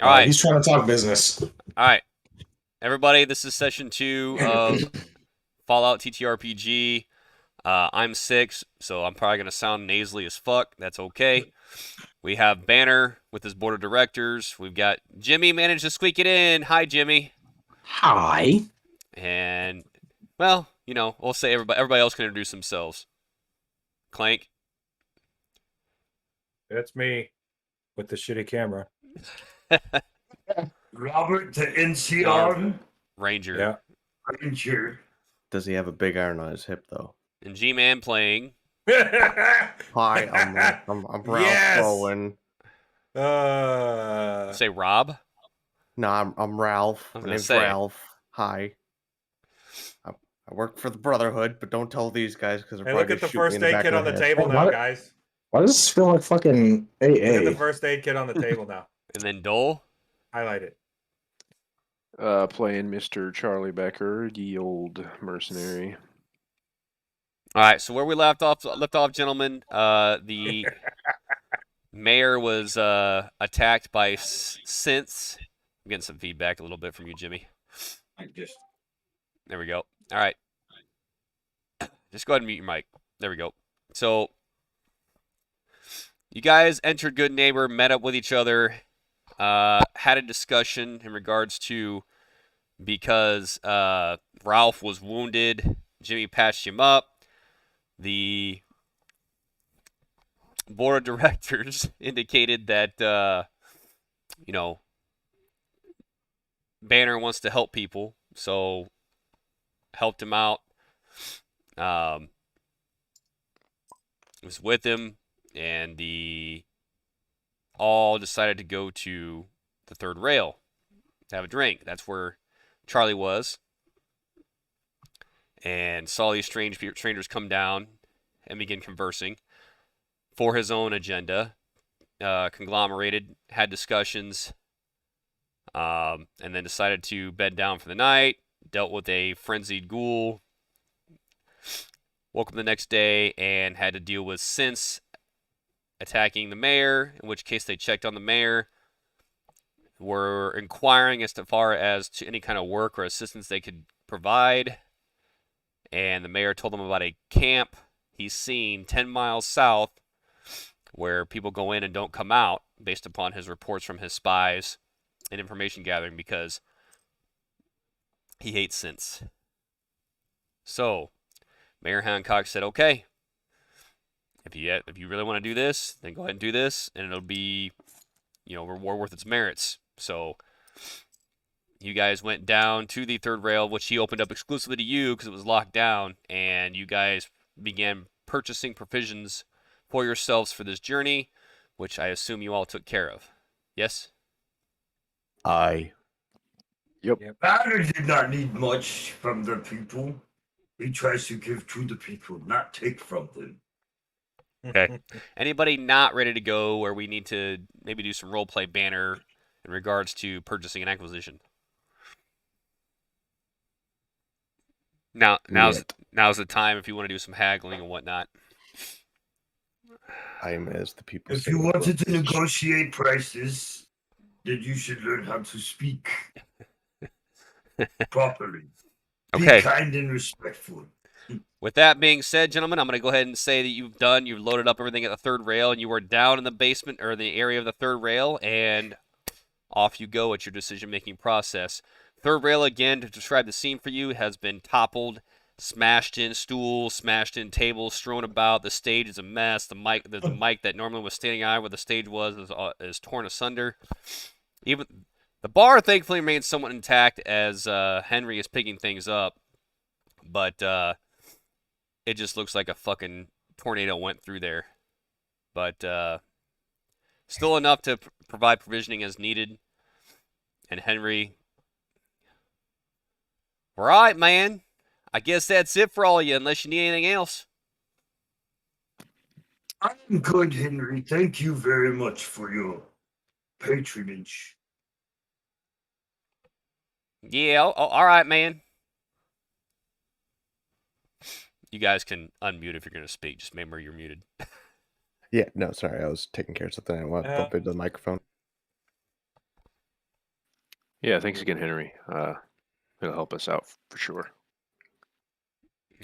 All right. He's trying to talk business. All right. Everybody, this is session 2 of Fallout ttrpg. I'm 6, so I'm probably going to sound nasally as fuck. That's okay. We have Banner with his board of directors. We've got Jimmy managed to squeak it in. Hi, Jimmy. Hi. And, well, we'll say everybody else can introduce themselves. Clank. That's me with the shitty camera. Robert the NCR Ranger. Yeah. Ranger. Does he have a big iron on his hip though? And G-Man playing. Hi, I'm Ralph Yes! Rowan. Say Rob. No, I'm Ralph. I was My gonna name's say. Ralph. Hi. I work for the Brotherhood, but don't tell these guys because they're Hey, probably look at the gonna shoot me first in the aid back kit of on the head. table Hey, now, what? guys. Why does this feel like fucking AA? Look at the first aid kit on the table now. And then Dole. Highlight it. Playing Mr. Charlie Becker, ye old mercenary. All right, so where we left off, gentlemen, the mayor was attacked by synths. I'm getting some feedback a little bit from you, Jimmy. There we go. All right. Just go ahead and mute your mic. There we go. So, you guys entered Good Neighbor, met up with each other, had a discussion in regards to because Ralph was wounded, Jimmy patched him up. The board of directors indicated that, Banner wants to help people, so helped him out. Was with him, and the all decided to go to the third rail to have a drink. That's where Charlie was, and saw these strangers come down and begin conversing for his own agenda. Conglomerated, had discussions, and then decided to bed down for the night. Dealt with a frenzied ghoul. Woke up the next day and had to deal with synths attacking the mayor, in which case they checked on the mayor, were inquiring as far as to any kind of work or assistance they could provide, and the mayor told them about a camp he's seen 10 miles south where people go in and don't come out based upon his reports from his spies and information gathering because he hates synths. So, Mayor Hancock said, okay, if you really want to do this, then go ahead and do this, and it'll be, reward worth its merits. So, you guys went down to the third rail, which he opened up exclusively to you because it was locked down, and you guys began purchasing provisions for yourselves for this journey, which I assume you all took care of. Yes? Aye. Banner did not need much from the people. He tries to give to the people, not take from them. Okay. Anybody not ready to go where we need to maybe do some roleplay Banner in regards to purchasing and acquisition? Now's the time if you want to do some haggling and whatnot. I am as the people If say. you wanted to negotiate prices, then you should learn how to speak properly. Okay. Be kind and respectful. With that being said, gentlemen, I'm going to go ahead and say that you've loaded up everything at the third rail, and you are down in the basement or the area of the third rail, and off you go at your decision-making process. Third rail, again, to describe the scene for you, has been toppled, smashed in stools, smashed in tables, strewn about. The stage is a mess. The mic that normally was standing on where the stage was is torn asunder. Even the bar, thankfully, remains somewhat intact as Henry is picking things up, but it just looks like a fucking tornado went through there. But still enough to provide provisioning as needed. And Henry, all right, man. I guess that's it for all of you, unless you need anything else. I'm good, Henry. Thank you very much for your patronage. Yeah, all right, man. You guys can unmute if you're going to speak. Just remember you're muted. Yeah, no, sorry, I was taking care of something. I want to bump into the microphone. Yeah, thanks again, Henry. It'll help us out for sure.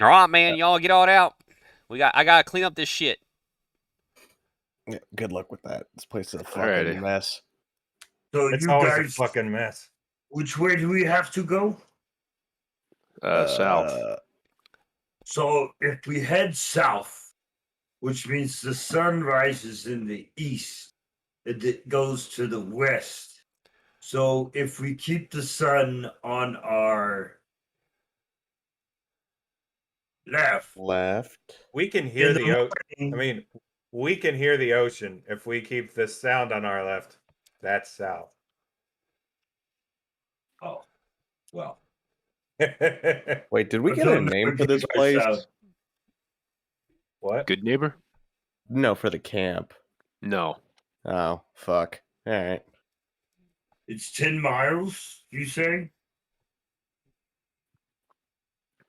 All right, man. Y'all get all out. I gotta clean up this shit. Yeah, good luck with that. This place is a Alrighty. fucking mess. So It's you always a guys, fucking mess. which way do we have to go? South. So if we head south, which means the sun rises in the east, it goes to the west. So if we keep the sun on our left, We can hear in the ocean. morning, I mean, we can hear the ocean if we keep the sound on our left. That's south. oh, well, Wait, did we I get a don't know name if for you this guys place? sound- What? Good neighbor? No, for the camp. No. Oh, fuck. All right. It's 10 miles, you say?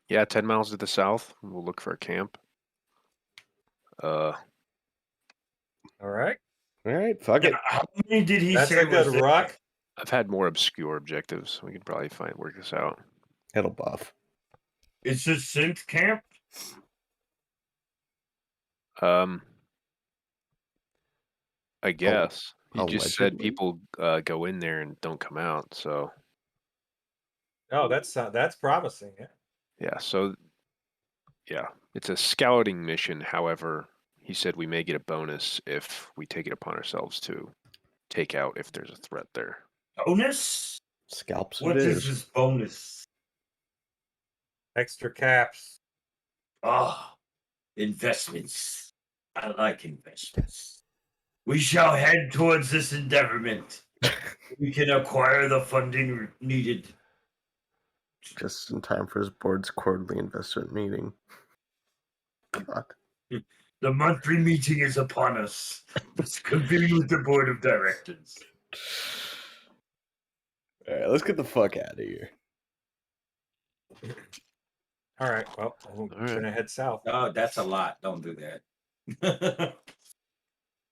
Yeah, 10 miles to the south. We'll look for a camp. All right. All right, fuck Yeah, it. how many did he That's say a good was there? rock. I've had more obscure objectives. We can probably work this out. It'll buff. It's a synth camp? I guess. He just said allegedly? people go in there and don't come out. So Oh, that's promising. Yeah. yeah, it's a scouting mission. However, he said we may get a bonus if we take it upon ourselves to take out if there's a threat there. Bonus? Scalps What it is is. this bonus? Extra caps. Ah, investments. I like investments. We shall head towards this endeavorment. We can acquire the funding needed. Just in time for his board's quarterly investment meeting. God. The monthly meeting is upon us. Let's convene with the board of directors. All right, let's get the fuck out of here. All right. Well, I'm right. gonna head south. Oh, that's a lot. Don't do that.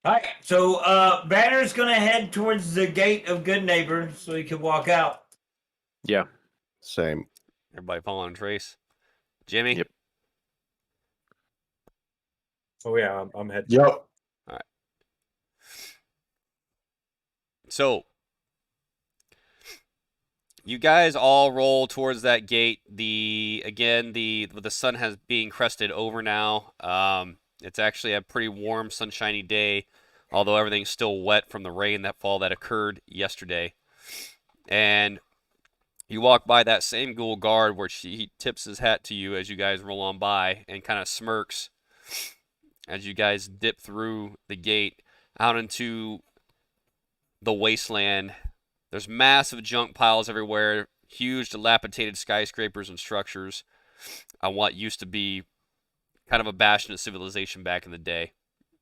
All right. So Banner's gonna head towards the gate of Good Neighbor so he can walk out. Yeah. Same. Everybody following Trace. Jimmy. Yep. Oh yeah, I'm heading. Yep. So you guys all roll towards that gate. The sun has being crested over now. It's actually a pretty warm, sunshiny day, although everything's still wet from the rain that occurred yesterday. And you walk by that same ghoul guard where he tips his hat to you as you guys roll on by and kind of smirks as you guys dip through the gate out into the wasteland. There's massive junk piles everywhere, huge dilapidated skyscrapers and structures on what used to be kind of a bastion of civilization back in the day.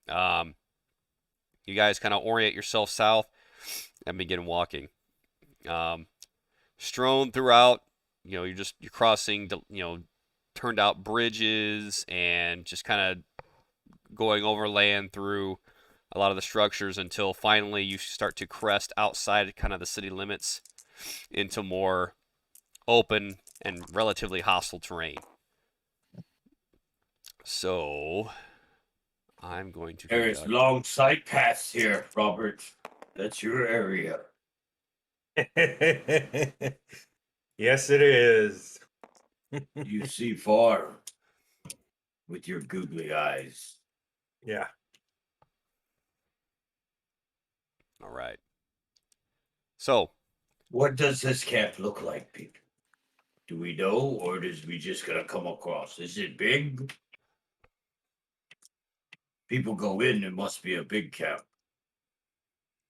You guys kind of orient yourself south and begin walking. Strewn throughout, you're crossing, turned out bridges and just kind of going overland through a lot of the structures until finally you start to crest outside kind of the city limits into more open and relatively hostile terrain. So I'm going to There is long sight paths here, Robert. That's your area. Yes, it is. You see far with your googly eyes. Yeah. All right. So What does this camp look like, people? Do we know, or is we just gonna come across? Is it big? People go in, it must be a big camp.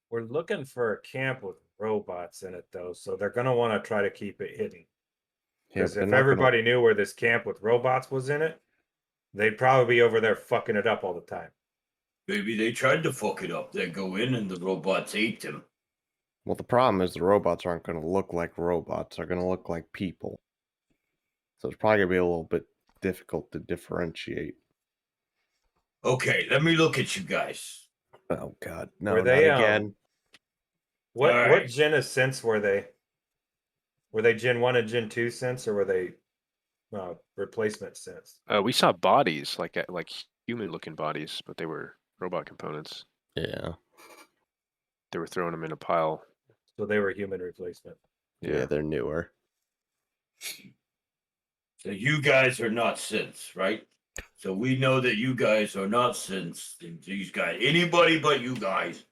We're looking for a camp with robots in it, though, so they're gonna want to try to keep it hidden. Because if everybody knew where this camp with robots was in it, they'd probably be over there fucking it up all the time. Maybe they tried to fuck it up. They go in and the robots ate them. Well, the problem is the robots aren't going to look like robots. They're going to look like people. So it's probably going to be a little bit difficult to differentiate. Okay, let me look at you guys. Oh, God. No, Were not they, again. What Alright. gen of sense were they? Were they Gen 1 and Gen 2 synths, or were they replacement synths? We saw bodies, like human-looking bodies, but they were robot components. Yeah. They were throwing them in a pile. So they were human replacement. Yeah, they're newer. So you guys are not synths, right? So we know that you guys are not synths. These guys, anybody but you guys.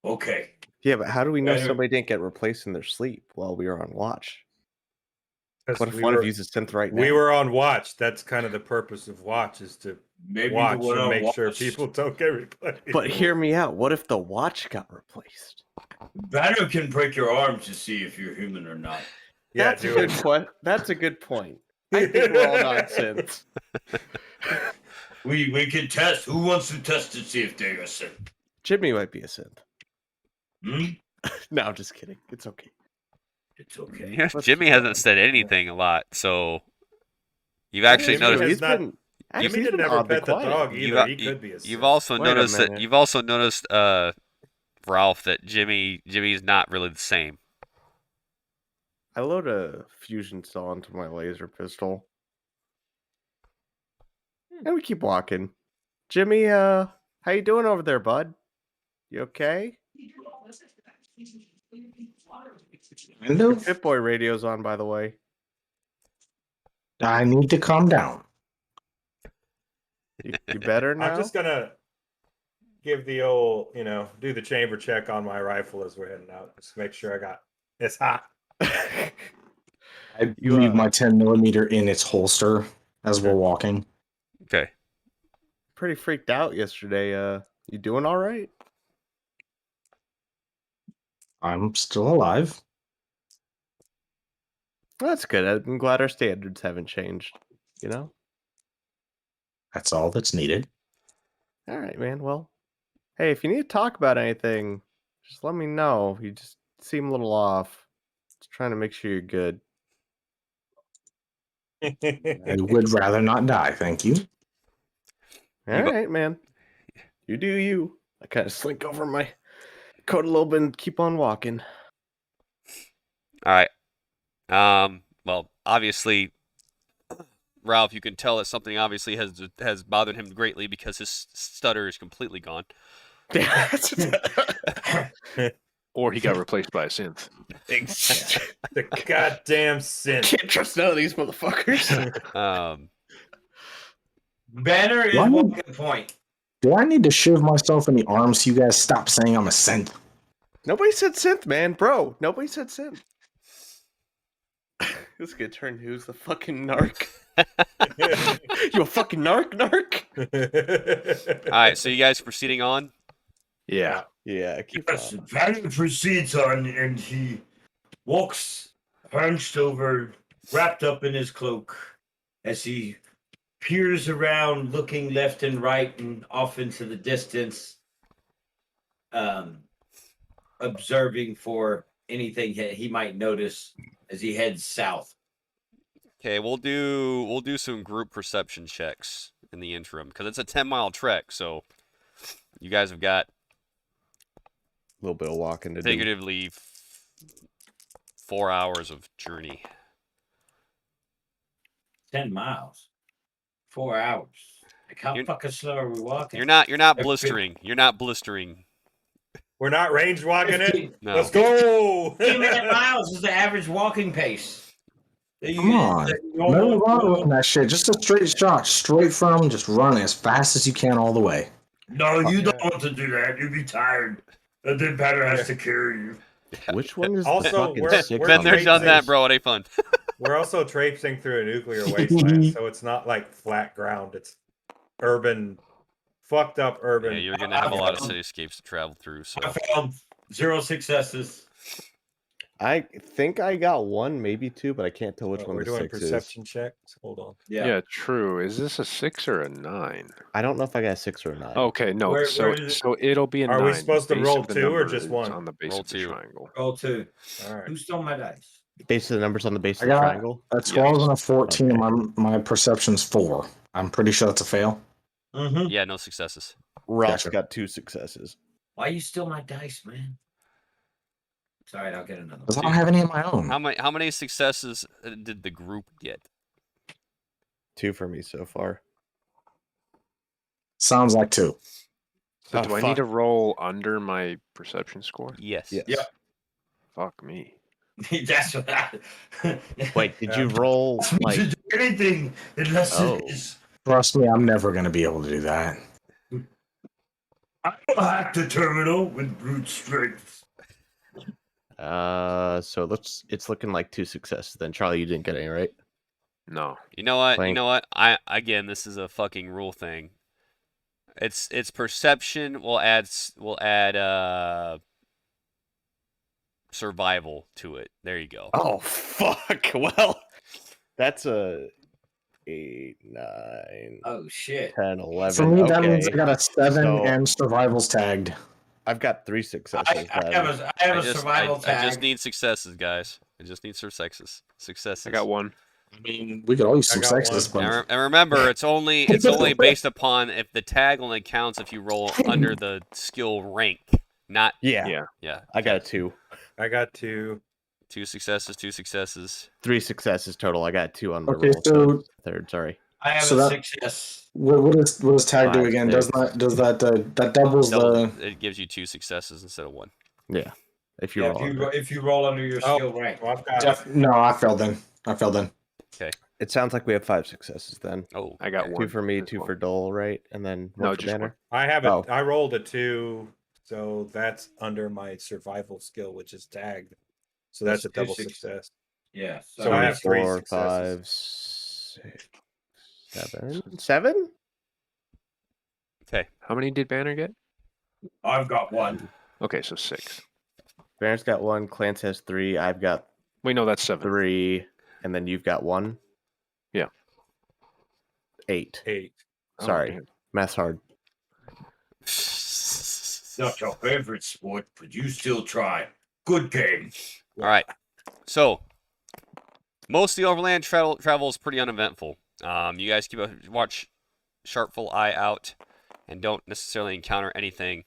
Okay. Yeah, but how do we know Better- somebody didn't get replaced in their sleep while we were on watch? 'Cause What if we one were, of you's a synth right now? we were on watch. That's kind of the purpose of watch, is to Maybe watch the one and on make sure watch- people don't get replaced. But hear me out. What if the watch got replaced? Banner can break your arm to see if you're human or not. Yeah, That's a do good it. point. That's a good point. I think we're all nonsense. We can test. Who wants to test to see if they're a synth? Jimmy might be a synth. Hmm? No, I'm just kidding. It's okay. It's okay. Yeah, Let's Jimmy just hasn't said anything a lot, so you've actually Jimmy noticed. has He's not- been. Jimmy Actually, he's didn't been ever oddly pet the quiet. dog You've, either. He could be a you've synth. also Wait a noticed that minute. you've also noticed, Ralph, that Jimmy's not really the same. I load a fusion cell onto my laser pistol. And we keep walking. Jimmy, how you doing over there, bud? You okay? Kind Your of. Pip Boy radio's on, by the way. I need to calm down. You better now? I'm just gonna give the old, do the chamber check on my rifle as we're heading out. Just make sure it's hot. I You, leave my 10mm in its holster as we're walking. Okay. pretty freaked out yesterday. You doing all right? I'm still alive. Well, that's good. I'm glad our standards haven't changed. You know? That's all that's needed. All right, man. Well, hey, if you need to talk about anything, just let me know. You just seem a little off. Just trying to make sure you're good. I would rather not die, thank you. All You go- right, man. You do you. I kind of slink over my coat a little bit and keep on walking. All right. Well, obviously, Ralph, you can tell that something obviously has bothered him greatly because his stutter is completely gone. Or he got replaced by a synth. The goddamn synth. Can't trust none of these motherfuckers. Banner is What? one good point. Do I need to shove myself in the arms so you guys stop saying I'm a synth? Nobody said synth, man, bro. Nobody said synth. This could turn who's the fucking narc. You a fucking narc? All right, so you guys proceeding on? Yeah. Yeah, keep Yes, on. Banner proceeds on, and he walks hunched over, wrapped up in his cloak, as he peers around, looking left and right and off into the distance, observing for anything he might notice as he heads south. Okay, we'll do some group perception checks in the interim because it's a 10-mile trek, so you guys have got A little bit of walking to do. figuratively 4 hours of journey. 10 miles. 4 hours. Like how You're- fucking slow are we walking? You're not Okay. blistering. You're not blistering. We're not range walking it. 15 No. Let's go. 15-minute miles is the average walking pace. Come on. No wrong that shit. Just a straight shot, straight from, just run as fast as you can all the way. No, you Yeah. don't want to do that. You'd be tired. And then Banner has to carry you. Which one is Also, the fucking we're- six we're Been on there, the done that, page? bro. It ain't fun. We're also traipsing through a nuclear wasteland, so it's not like flat ground. It's urban, fucked up urban. Yeah, you're gonna have a lot of cityscapes to travel through. So I found 0 successes. I think I got one, maybe two, but I can't tell which Oh, one we're the doing 6 perception checks. Hold on. Yeah. True. Is this a 6 or a 9? is. I don't know if I got a 6 or a 9. Okay, no. Where so is it? so it'll be a Are 9. we The supposed to base roll of the 2 or number just is 1? on the base Roll of the 2. triangle. Roll 2. All right. Who stole my dice? Base of the numbers on the base I of the got triangle. a 12 and a 14, Okay. and my perception's 4. I'm pretty sure that's a fail. Mm-hmm. yeah, no successes. Ralph's Gotcha. got 2 successes. Why you steal my dice, man? Sorry, I'll get another Because I one. don't have any of my own. How many successes did the group get? 2 for me so far. Sounds like 2. So Oh, do I need to fuck. roll under my perception score? Yes. Yes. Yep. Fuck me. That's what I... Wait, did you roll To like? do anything unless Oh. it is. Trust me, I'm never going to be able to do that. I will hack the terminal with brute strength. So it's looking like 2 successes. Then Charlie, you didn't get any, right? No. You know what? You Clank. know what? Again, this is a fucking rule thing. It's perception. We'll add survival to it. There you go. Oh fuck! Well, that's a 8, 9, Oh shit. 10, 11. For me, that okay. means I got a 7 So- and survival's tagged. I've got 3 successes. I then. have a survival I tag. just need successes, guys. I just need successes. I got 1. I mean, we could all use some I got sexes, one. but And remember, it's only based upon if the tag only counts if you roll under the skill rank, not Yeah, yeah. I got a 2. I got 2. 2 successes, 2 successes. 3 successes total. I got 2 on my Okay, roll. so- Third, sorry. I have So a that- success. what does tag do 5, again? 6. Does that doubles the? It gives you 2 successes instead of 1. Yeah, if you Yeah, roll. under. if you roll under your Oh, skill rank. Well, I've got No, I failed then. It sounds like we have 5 successes then. Oh, I got okay. 1. 2 for me, as 2 well. for Dole, right? And then No, one for just Banner. I have it. Oh. I rolled a 2, so that's under my survival skill, which is tagged. So that's a That's 2 double success. success. Yeah. So I have 3 4, successes. 5, 6, 7. 7? How many did Banner get? I've got 1. Okay, so 6. Banner's got 1. Clance has 3. I've got Wait, no, that's 7. 3. And then you've got 1. Yeah. 8. 8. Oh, Sorry. damn. Math's hard. Not your favorite sport, but you still try. Good game. All right. So, most of the overland travel is pretty uneventful. You guys watch sharpful eye out and don't necessarily encounter anything.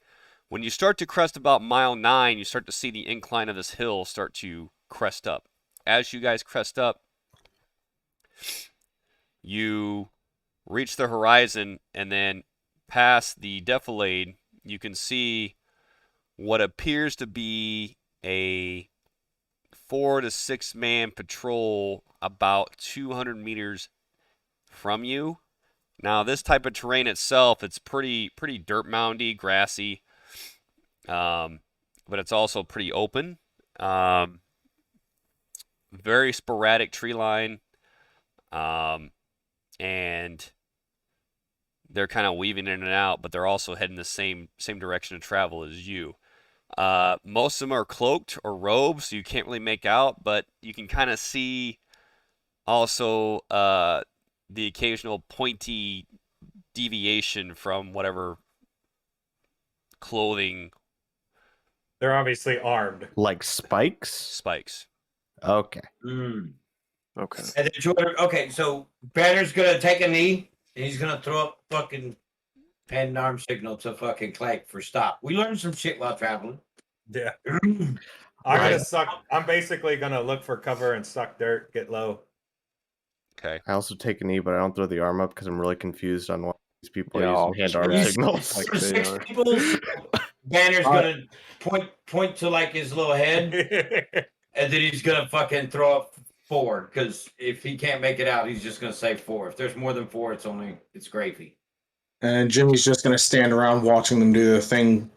When you start to crest about mile 9, you start to see the incline of this hill start to crest up. As you guys crest up, you reach the horizon, and then past the defilade, you can see what appears to be a 4 to 6 man patrol about 200 meters from you. Now, this type of terrain itself, it's pretty dirt moundy, grassy, but it's also pretty open. Very sporadic tree line, and they're kind of weaving in and out, but they're also heading the same direction of travel as you. Most of them are cloaked or robed, so you can't really make out, but you can kind of see also the occasional pointy deviation from whatever clothing They're obviously armed. Like spikes? spikes. Okay. Okay. And then Jordan, okay, so Banner's gonna take a knee and he's gonna throw up fucking hand and arm signal to fucking Clank for stop. We learned some shit while traveling. Yeah. Mm. I'm Right. gonna suck. I'm basically gonna look for cover and suck dirt, get low. Okay. I also take a knee, but I don't throw the arm up because I'm really confused on why these people Yeah, are I'll using just hand arm grab- signals. like There's they 6 are. people. So Banner's gonna point to like his little head, and then he's gonna fucking throw up forward. Because if he can't make it out, he's just gonna say 4. If there's more than 4, it's gravy. And Jimmy's just gonna stand around watching them do their thing,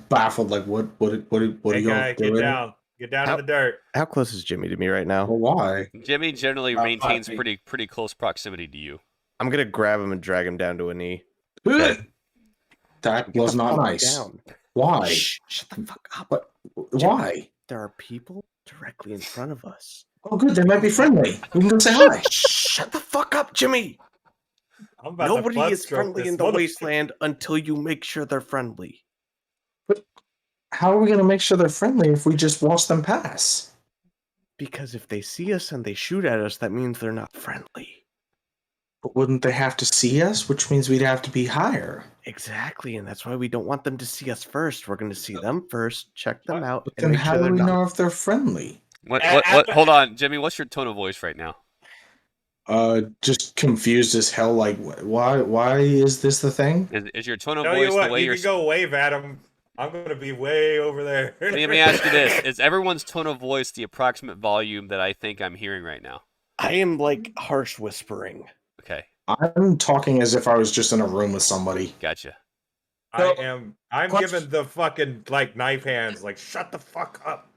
baffled, like what are Hey you guy, going get to do? down. Get down How- to the dirt. How close is Jimmy to me right now? Well, why? Jimmy generally About 5 maintains feet. pretty close proximity to you. I'm gonna grab him and drag him down to a knee. That Get was the not fuck nice. down. Why? Shh, shut the fuck up. But why? There are people directly in front of us. Oh, good. They might be friendly. We can go say hi. Shut the fuck up, Jimmy. I'm about Nobody to is friendly in the wasteland until you make sure they're friendly. How are we gonna make sure they're friendly if we just watch them pass? Because if they see us and they shoot at us, that means they're not friendly. But wouldn't they have to see us? Which means we'd have to be higher. Exactly, and that's why we don't want them to see us first. We're going to see them first, check them out, But and then make how sure do they're we not. know if they're friendly? What? Hold on, Jimmy. What's your tone of voice right now? Just confused as hell. Like, why is this the thing? Is your tone of Tell voice you what, the way you you're? can go wave at him. I'm gonna be way over there. Let me ask you this: is everyone's tone of voice the approximate volume that I think I'm hearing right now? I am like harsh whispering. Okay, I'm talking as if I was just in a room with somebody. gotcha. I'm Question- giving the fucking like knife hands. Like, shut the fuck up.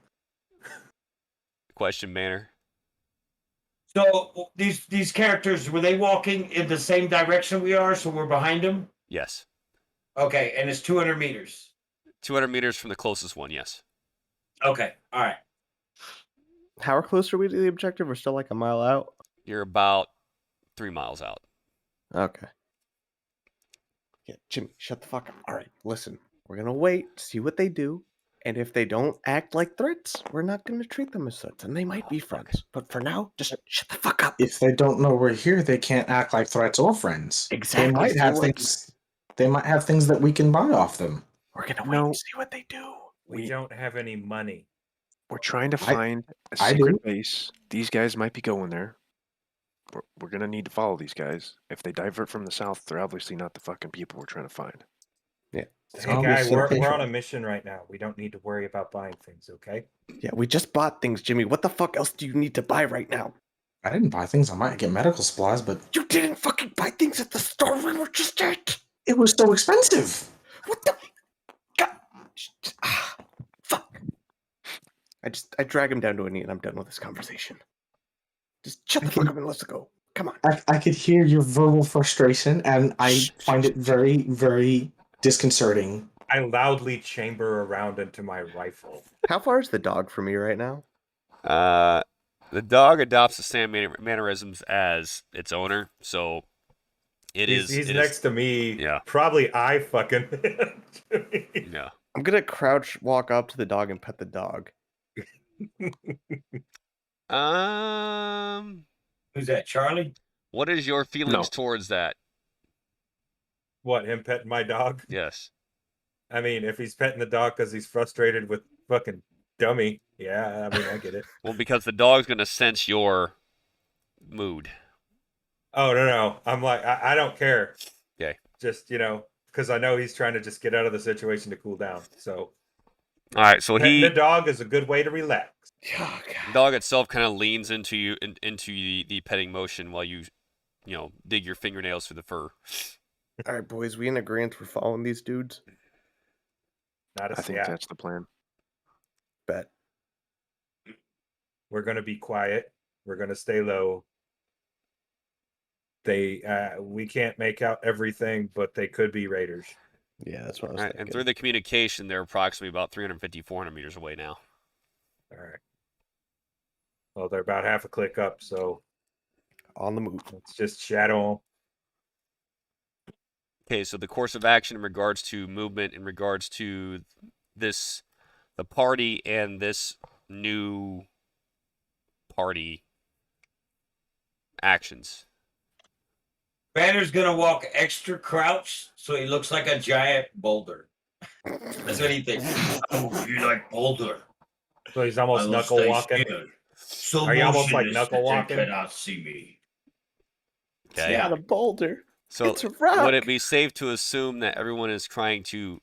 Question, Banner. So these characters, were they walking in the same direction we are? So we're behind them. Yes. Okay, and it's 200 meters. 200 meters from the closest one. Yes. Okay, all right. How close are we to the objective? We're still like a mile out. You're about 3 miles out. Okay. Yeah, Jimmy, shut the fuck up. All right, listen. We're gonna wait, see what they do, and if they don't act like threats, we're not gonna treat them as such. And they might be friends, but for now, just shut the fuck up. If they don't know we're here, they can't act like threats or friends. Exactly. They might have things. They might have things that we can buy off them. We're gonna wait and see what they do. We don't have any money. We're trying to find a I secret do. base. These guys might be going there. We're gonna need to follow these guys. If they divert from the south, they're obviously not the fucking people we're trying to find. Yeah. Hey, guy, we're on a mission right now. We don't need to worry about buying things, okay? Yeah, we just bought things, Jimmy. What the fuck else do you need to buy right now? I didn't buy things. I might get medical supplies, but You didn't fucking buy things at the store we were just at. it was so expensive. What the? God. Fuck. I drag him down to a knee and I'm done with this conversation. Just shut the fuck up and let's go. Come on. I could hear your verbal frustration, and I find it very, very disconcerting. I loudly chamber around into my rifle. How far is the dog from me right now? The dog adopts the same mannerisms as its owner, so He's next to me. Yeah. Probably I fucking. Yeah. I'm gonna crouch, walk up to the dog, and pet the dog. Who's that, Charlie? What is your feelings towards that? What, him petting my dog? Yes. I mean, if he's petting the dog because he's frustrated with fucking dummy, yeah, I mean, I get it. Well, because the dog's gonna sense your mood. Oh, no. I'm like, I don't care. Okay. Just, because I know he's trying to just get out of the situation to cool down. So, all right. So the dog is a good way to relax. Oh, the dog itself kind of leans into you into the petting motion while you dig your fingernails through the fur. All right, boys, we in agreement we're following these dudes? I think that's the plan. Bet. We're going to be quiet. We're going to stay low. We can't make out everything, but they could be raiders. Yeah, that's what I was thinking. And through the communication, they're approximately about 350, 400 meters away now. All right. Well, they're about half a click up, so on the move. Let's just shadow. Okay, so the course of action in regards to movement, in regards to the party and this new party actions. Banner's gonna walk extra crouch so he looks like a giant boulder. That's what he thinks. Oh, you like boulder. So he's almost knuckle walking. So are you almost like knuckle walking? Cannot see me. Okay. It's not a boulder. So it's a rock. Would it be safe to assume that everyone is trying to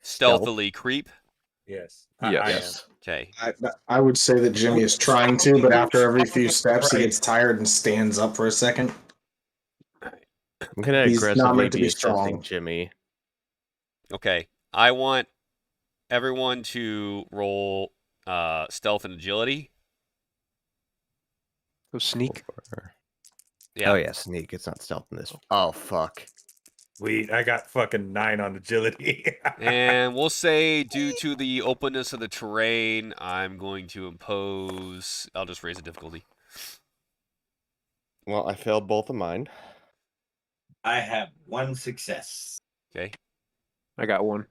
stealthily creep? Yes. Yes. Okay. I would say that Jimmy is trying to, but after every few steps, he gets tired and stands up for a second. I'm gonna He's not aggressively meant to be assisting strong. Jimmy. Okay. I want everyone to roll stealth and agility. So sneak. Yeah. Oh yeah, sneak. It's not stealth in this. Oh fuck. I got fucking 9 on agility. And we'll say due to the openness of the terrain, I'm going to impose. I'll just raise the difficulty. Well, I failed both of mine. I have 1 success. Okay. I got 1.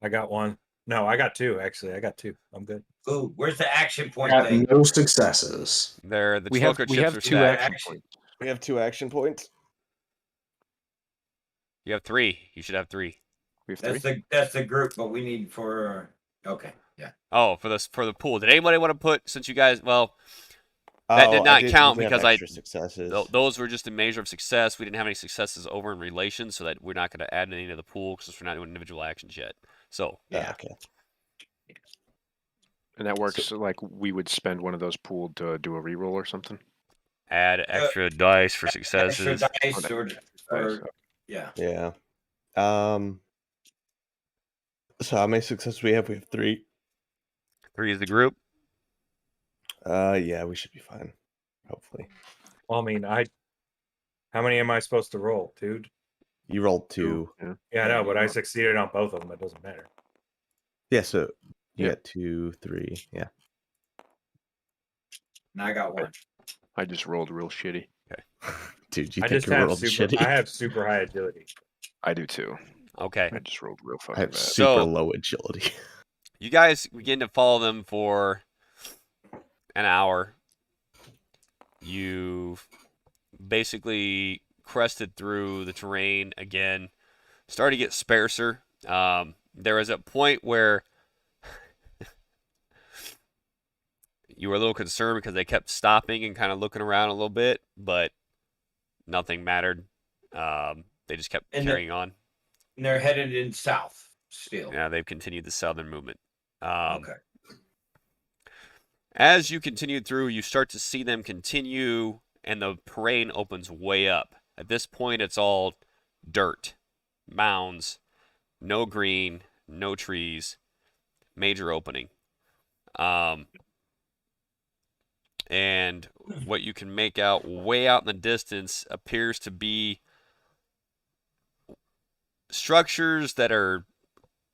I got 1. No, I got 2, actually. I got 2. I'm good. Ooh, where's the action point Got thing? no successes. The We have chocolate 2 chips are action stacked. points. We have 2 action points. You have 3. You should have 3. We have 3. That's the group, but we need for okay, yeah. Oh, for the pool. Did anybody want to put, since you guys, well, that did not count because successes. those were just a measure of success. We didn't have any successes over in relation, so that we're not going to add any to the pool because we're not doing individual actions yet. So Yeah. Okay. And that works like we would spend one of those pooled to do a reroll or something. add extra dice for Extra successes. dice or yeah. Yeah. So how many successes we have? We have 3. 3 is the group. Yeah, we should be fine. Hopefully. Well, I mean, how many am I supposed to roll, dude? You rolled 2. Yeah, I know, but I succeeded on both of them. It doesn't matter. Yeah, so you Yeah. got 2, 3. Yeah. And I got 1. I just rolled real shitty. Dude, you I think just you have rolled super. shitty? I have super high agility. I do too. Okay. I just rolled real I fucking have bad. super So- low agility. You guys begin to follow them for an hour. You've basically crested through the terrain again. Starting to get sparser. There was a point where you were a little concerned because they kept stopping and kind of looking around a little bit, but nothing mattered. They just kept And carrying on. And they're headed in south still. Yeah, they've continued the southern movement. Okay. As you continue through, you start to see them continue, and the terrain opens way up. At this point, it's all dirt, mounds, no green, no trees, major opening. And what you can make out way out in the distance appears to be structures that are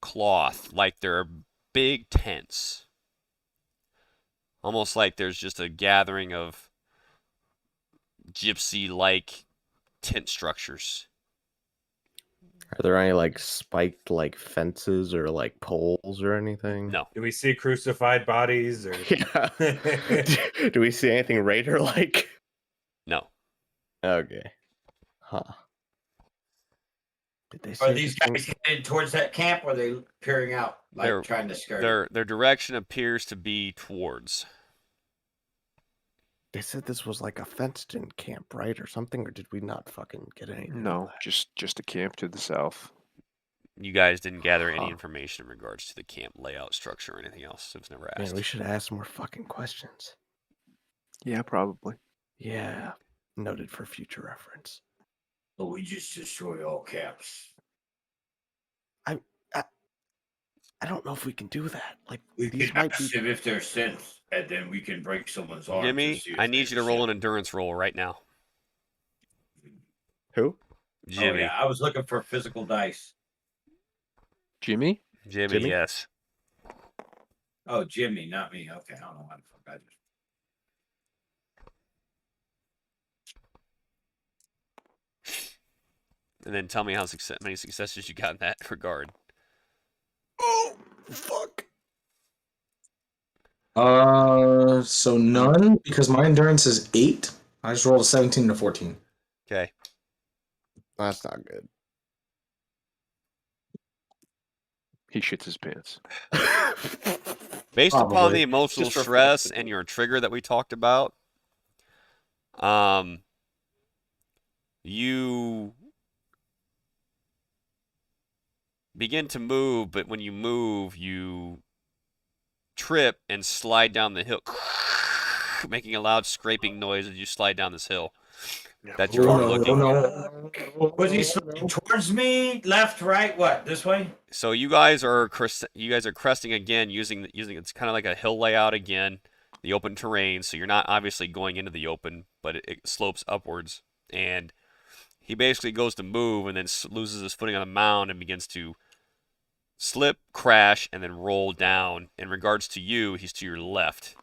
cloth, like they're big tents. Almost like there's just a gathering of gypsy-like tent structures. Are there any like spiked like fences or like poles or anything? No. Do we see crucified bodies or? Yeah. Do we see anything Raider like? No. Okay. Huh. Did they Are say these anything? guys headed towards that camp, or are they peering out, like They're- trying to skirt? it? Their direction appears to be towards. They said this was like a fenced-in camp, right, or something, or did we not fucking get anything? of No, that? just a camp to the south. You guys didn't gather any Huh. information in regards to the camp layout, structure, or anything else. It was never Man, asked. we should ask more fucking questions. Yeah, probably. Yeah. Noted for future reference. But we just destroy all camps. I don't know if we can do that. Like We these can might ask be. them if they're synths, and then we can break someone's arm. Jimmy, I need you to roll an endurance roll right now. Who? Jimmy. Oh, yeah, I was looking for physical dice. Jimmy? Jimmy, yes. Oh, Jimmy, not me. Okay, I don't know why the fuck I just. And then tell me how many successes you got in that regard. Oh fuck! So none because my endurance is 8. I just rolled a 17 and a 14. Okay. That's not good. He shits his pants. Based upon Probably. the emotional Just for stress flexibility. and your trigger that we talked about, you begin to move, but when you move, you trip and slide down the hill, making a loud scraping noise as you slide down this hill. That you're Oh, no, overlooking. no. Was he sliding towards me? Left, right, what? This way? So you guys are cresting again using it's kind of like a hill layout again, the open terrain. So you're not obviously going into the open, but it slopes upwards. And he basically goes to move and then loses his footing on the mound and begins to slip, crash, and then roll down. In regards to you, he's to your left.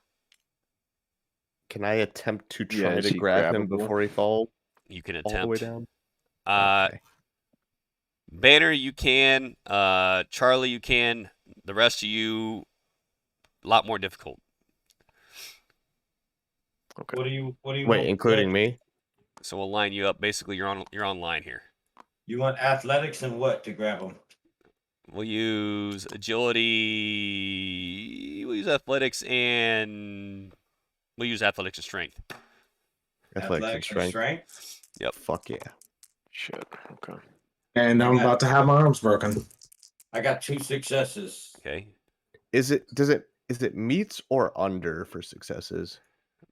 Can I attempt to Yeah, try is to he grab him grabbable? before he falls You can all the way attempt. down? Okay. Banner, you can. Charlie, you can. The rest of you, a lot more difficult. Okay. What do you? Wait, including me? So we'll line you up. Basically, you're on line here. You want athletics and what to grab them? We'll use agility. We'll use athletics and strength. Athletics and strength. Yep. Fuck yeah. Shit. Okay. And I'm about to have my arms broken. I got 2 successes. Okay. Is it meets or under for successes?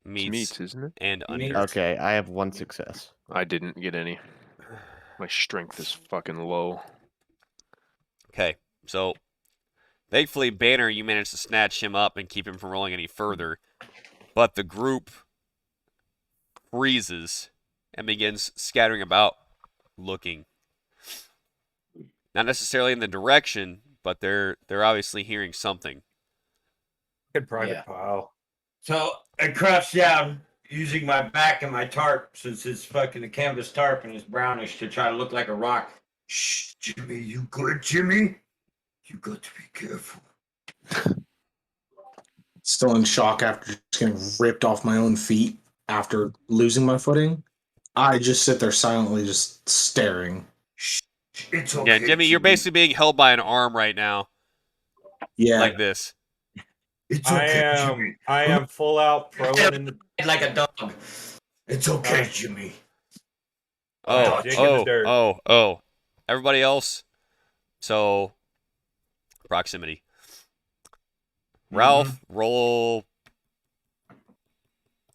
Meets, Meats, isn't it? and under. Meets. Okay, I have 1 success. I didn't get any. My strength is fucking low. Okay. So, thankfully, Banner, you managed to snatch him up and keep him from rolling any further. But the group freezes and begins scattering about, looking. Not necessarily in the direction, but they're obviously hearing something. Good private Yeah. pile. So I crouched down using my back and my tarp, since it's fucking a canvas tarp and it's brownish, to try to look like a rock. Shh, Jimmy, you good, Jimmy? You got to be careful. Still in shock after just getting ripped off my own feet after losing my footing. I just sit there silently, just staring. Shh, it's okay. Yeah, Jimmy, you're basically being held by an arm right now, Yeah. like this. It's okay, I Jimmy. am full out prone in the. Like a dog. It's okay, Jimmy. Oh, dig in the dirt. oh. Everybody else. So, proximity. Ralph, roll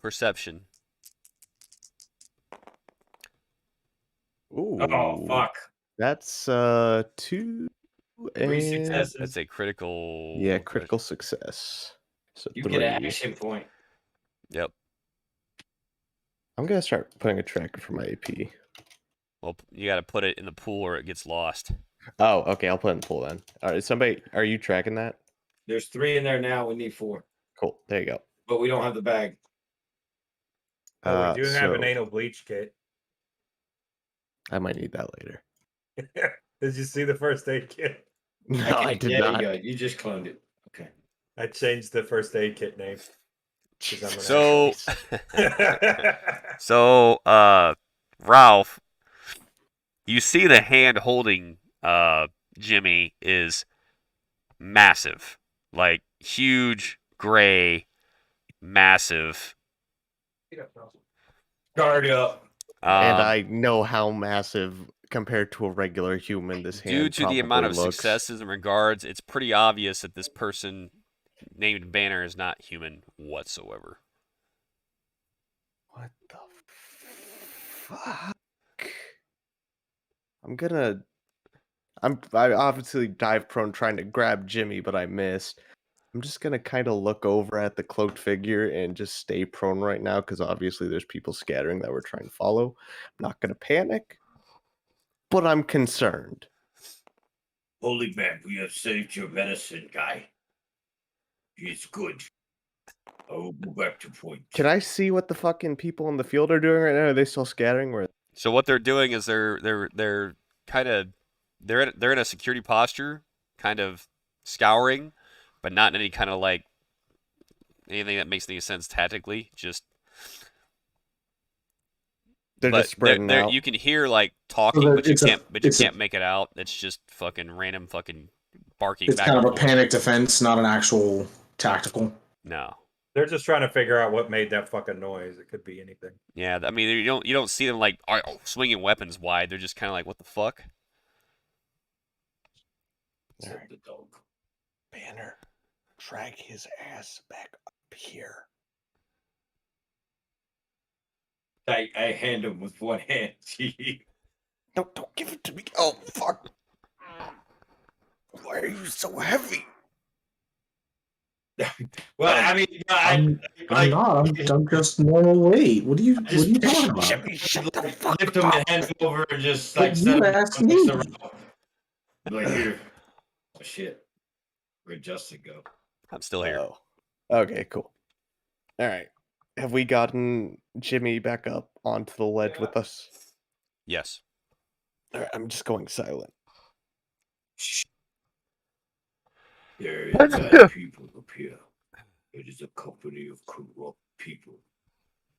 perception. Ooh. Oh, fuck. That's 2 3 and successes. That's a critical. yeah, critical success. So You 3. get an action point. Yep. I'm gonna start putting a tracker for my AP. Well, you got to put it in the pool or it gets lost. Oh, okay. I'll put it in the pool then. All right, somebody, are you tracking that? There's 3 in there now. We need 4. Cool. There you go. But we don't have the bag. Oh, we do have an so anal bleach kit. I might need that later. Did you see the first aid kit? No, Okay, I did there not. You go. You just cloned it. Okay. I changed the first aid kit name. 'cause I'm an So, asshole. so, Ralph, you see the hand holding Jimmy is massive, like huge, gray, massive. Guard up. And I know how massive compared to a regular human this hand due to the amount of probably looks. successes and regards, it's pretty obvious that this person named Banner is not human whatsoever. What the fuck? I obviously dive prone trying to grab Jimmy, but I missed. I'm just gonna kind of look over at the cloaked figure and just stay prone right now because obviously there's people scattering that we're trying to follow. I'm not gonna panic, but I'm concerned. Holy man, we have saved your medicine guy. He's good. I will go back to point. Can I see what the fucking people in the field are doing right now? Are they still scattering? Or So what they're doing is they're kind of they're in a security posture, kind of scouring, but not in any kind of like anything that makes any sense tactically. Just they're but just spreading out? You can hear like talking, So but you it's a- can't it's a- make it out. It's just fucking random fucking barking. It's back kind and of a forth. panic defense, not an actual tactical. No. They're just trying to figure out what made that fucking noise. It could be anything. Yeah, I mean you don't see them like swinging weapons wide. They're just kind of like, what the fuck? Said the dog. Banner, drag his ass back up here. I hand him with one hand. No, don't give it to me. Oh, fuck. Why are you so heavy? Well, I mean, I'm not. I'm just normal weight. What are you talking about? Jimmy, shut the fuck lift him up. and hand him over and just But like you set him asked next me. to Ralph. Like here. Oh shit. Where'd Justin go? I'm still here. Oh. Okay, cool. All right. Have we gotten Jimmy back up onto the ledge with us? Yes. All right, I'm just going silent. There is bad people up here. It is a company of corrupt people.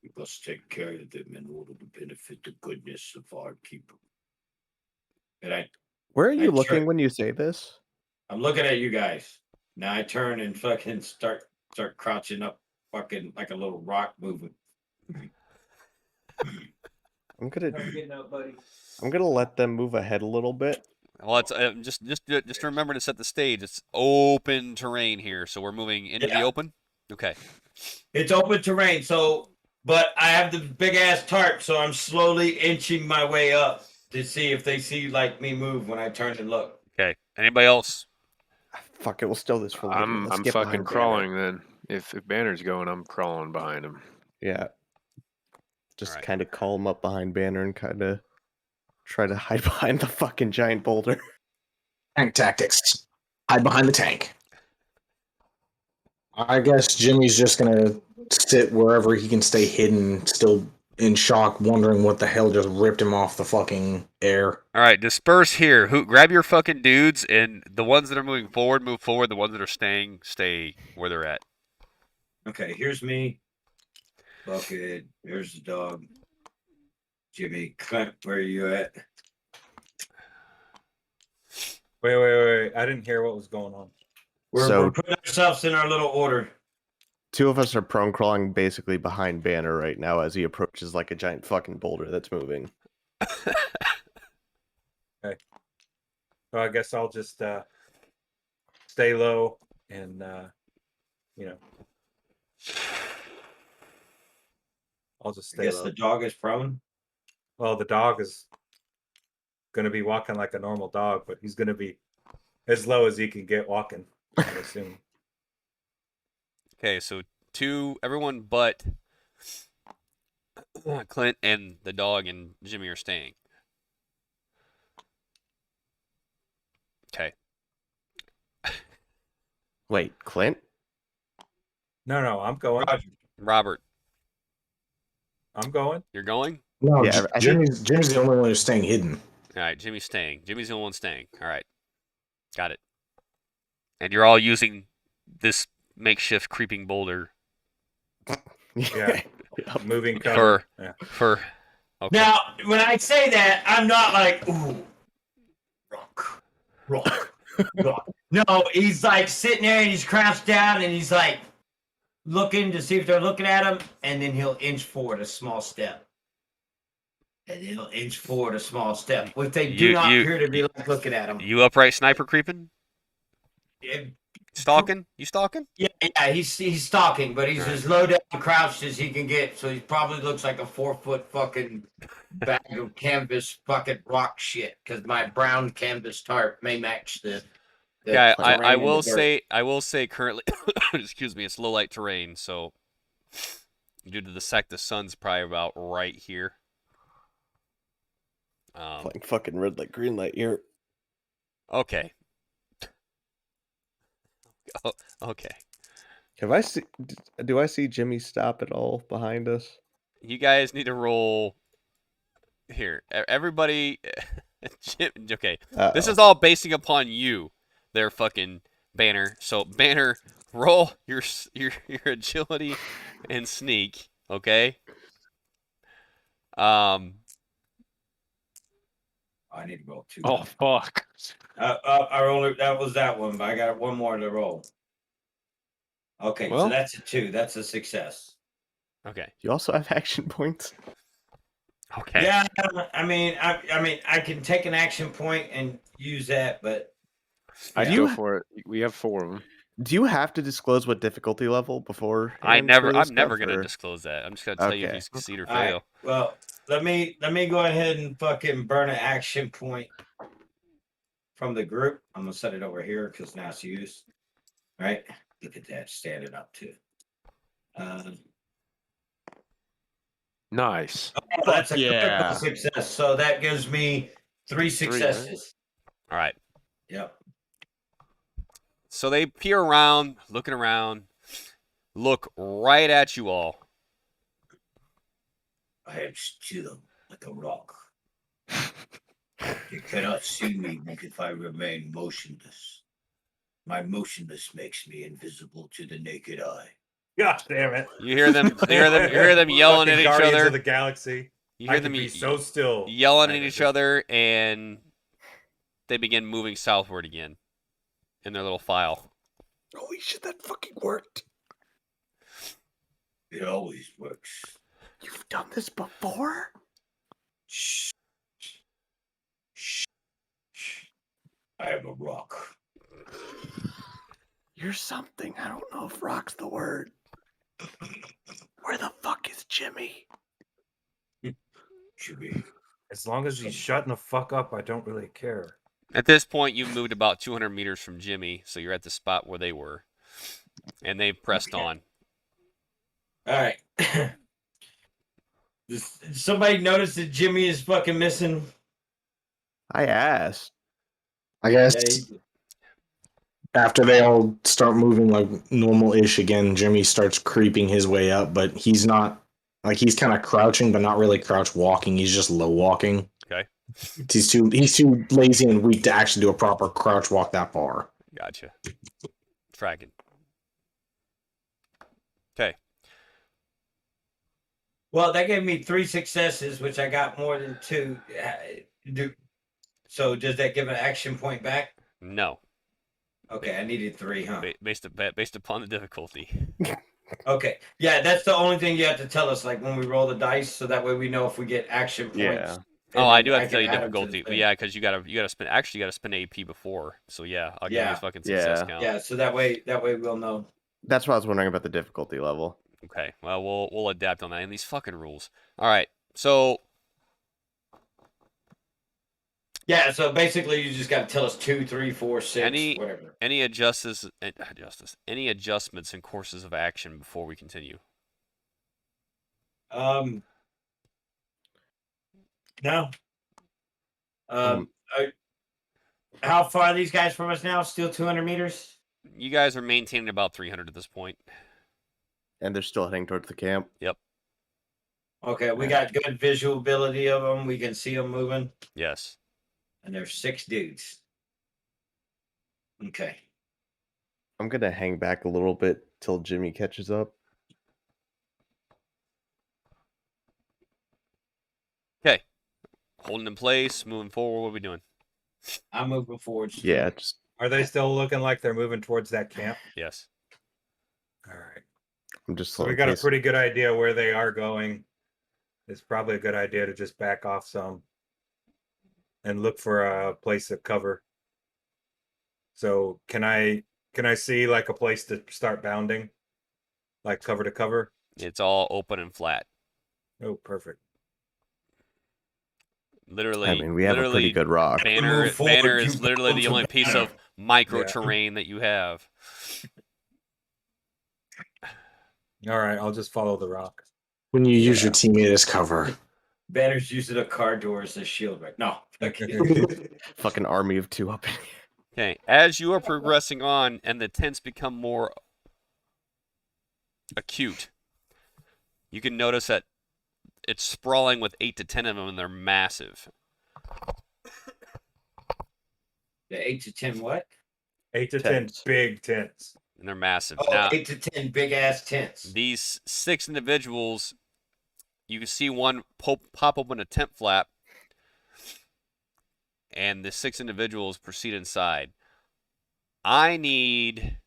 We must take care of them in order to benefit the goodness of our people. And Where are you I looking check- when you say this? I'm looking at you guys. Now I turn and fucking start crouching up, fucking like a little rock moving. I'm gonna let them move ahead a little bit. Well, it's just remember to set the stage. It's open terrain here, so we're moving into the Yeah. open. Okay. It's open terrain, so but I have the big ass tarp, so I'm slowly inching my way up to see if they see like me move when I turn and look. Okay. Anybody else? Fuck it, we'll stow this for later. I'm Let's get fucking behind Banner. crawling then. If Banner's going, I'm crawling behind him. Yeah. Just Alright. kind of call him up behind Banner and kind of try to hide behind the fucking giant boulder. Tank tactics. Hide behind the tank. I guess Jimmy's just gonna sit wherever he can stay hidden, still in shock, wondering what the hell just ripped him off the fucking air. All right, disperse here. Who grab your fucking dudes, and the ones that are moving forward, move forward. The ones that are staying, stay where they're at. Okay, here's me. Bucket. Here's the dog. Jimmy, Clint, where are you at? Wait. I didn't hear what was going on. We're putting ourselves in our little order. Two of us are prone crawling basically behind Banner right now as he approaches like a giant fucking boulder that's moving. Okay. So I guess I'll just stay low and I'll just I stay guess low. the dog is prone. Well, the dog is going to be walking like a normal dog, but he's going to be as low as he can get walking, I assume. Okay, so everyone but Clint and the dog and Jimmy are staying. Okay. Wait, Clint? No, I'm going. Robert, I'm going. you're going? No, Yeah, I Jimmy's the only one who's staying hidden. All right, Jimmy's staying. Jimmy's the only one staying. All right. Got it. And you're all using this makeshift creeping boulder Yeah. Moving cover. for okay. Now, when I say that, I'm not like, ooh, rock. No, he's like sitting there and he's crouched down and he's like looking to see if they're looking at him, and then he'll inch forward a small step. And then he'll inch forward a small step. If they do not appear to be like looking at him. You upright sniper creeping? Yeah, Stalking? You stalking? yeah, he's stalking, but he's as low down crouched as he can get, so he probably looks like a 4-foot fucking bag of canvas fucking rock shit, because my brown canvas tarp may match the Yeah, terrain I in the will dirt. say currently excuse me, it's low light terrain, so due to the sec the sun's probably about right here. Playing fucking red light, green light here. Okay. Oh, okay. Do I see Jimmy stop at all behind us? You guys need to roll here. Everybody okay. This is all basing upon you. Their fucking Banner. So Banner, roll your agility and sneak, okay? I need to roll 2. Oh fuck! I rolled that was that one, but I got one more to roll. Okay, so Well- that's a 2. That's a success. Okay. You also have action points. Okay. Yeah, I mean, I can take an action point and use that, but I'd Yeah. go for it. We have 4 of them. Do you have to disclose what difficulty level before? I'm never gonna disclose that. I'm just gonna tell you if Okay. you succeed or all right, fail. well, let me go ahead and fucking burn an action point from the group. I'm gonna set it over here because now it's used. All right, look at that, standing up too. Nice. That's a yeah. critical success. So that gives me 3 right? successes. All right. Yep. So they peer around, looking around, look right at you all. I am still like a rock. You cannot see me if I remain motionless. My motionless makes me invisible to the naked eye. God damn it! You hear them yelling at Fucking each Guardians other. of the Galaxy. You I hear can them be so still. yelling I at can each be- other, and they begin moving southward again in their little file. Holy shit, that fucking worked. It always works. You've done this before? Shh. Shh. Shh. I am a rock. You're something. I don't know if rock's the word. Where the fuck is Jimmy? Jimmy. As long as he's shutting the fuck up, I don't really care. At this point, you've moved about 200 meters from Jimmy, so you're at the spot where they were. And they've pressed on. All right. Does somebody notice that Jimmy is fucking missing? I asked. I guess Yeah, after they all start moving like normal-ish again, Jimmy starts creeping his way up, but he's not like he's kind of crouching, but not really crouch walking. He's just low walking. Okay. He's too lazy and weak to actually do a proper crouch walk that far. Gotcha. Tracking. Okay. Well, that gave me 3 successes, which I got more than 2. So does that give an action point back? No. Okay, I needed 3, huh? Based upon the difficulty. Okay. Yeah, that's the only thing you have to tell us, like when we roll the dice, so that way we know if we get action points. Yeah. Oh, I do have to can tell you add 'em to the difficulty. But thing. yeah, because you gotta spend. Actually, you gotta spend AP before. So yeah, I'll give you a fucking success Yeah. count. Yeah, so that way we'll know. That's why I was wondering about the difficulty level. Okay. Well, we'll adapt on that. And these fucking rules. All right. So Yeah, so basically you just got to tell us 2, 3, 4, 6, whatever. any adjustments and courses of action before we continue? No. How far are these guys from us now? Still 200 meters? You guys are maintaining about 300 at this point. And they're still heading towards the camp. Yep. Okay, we got good visual ability of them. We can see them moving. Yes. And there's 6 dudes. Okay. I'm going to hang back a little bit till Jimmy catches up. Okay. Holding in place, moving forward. What are we doing? I'm moving forward. Yeah, just Are they still looking like they're moving towards that camp? Yes. All right. I'm just So slowing we got a pace. pretty good idea where they are going. It's probably a good idea to just back off some and look for a place to cover. So can I see like a place to start bounding? Like cover to cover? It's all open and flat. Oh, perfect. Literally. I mean, we have a pretty good rock. Banner Move forward, is you literally the built a only piece banner. of micro terrain that you have. All right, I'll just follow the rock. When you use your teammate as cover. Banner's using a car door as a shield, right? No. Okay. Fucking army of 2 up in here. Okay. As you are progressing on and the tents become more acute, you can notice that it's sprawling with 8 to 10 of them, and they're massive. The 8 to 10 what? 8 to Tents. 10 big tents. And they're massive. Oh, Now, 8 to 10 big ass tents. these 6 individuals, you can see one pop open a tent flap, and the 6 individuals proceed inside. I need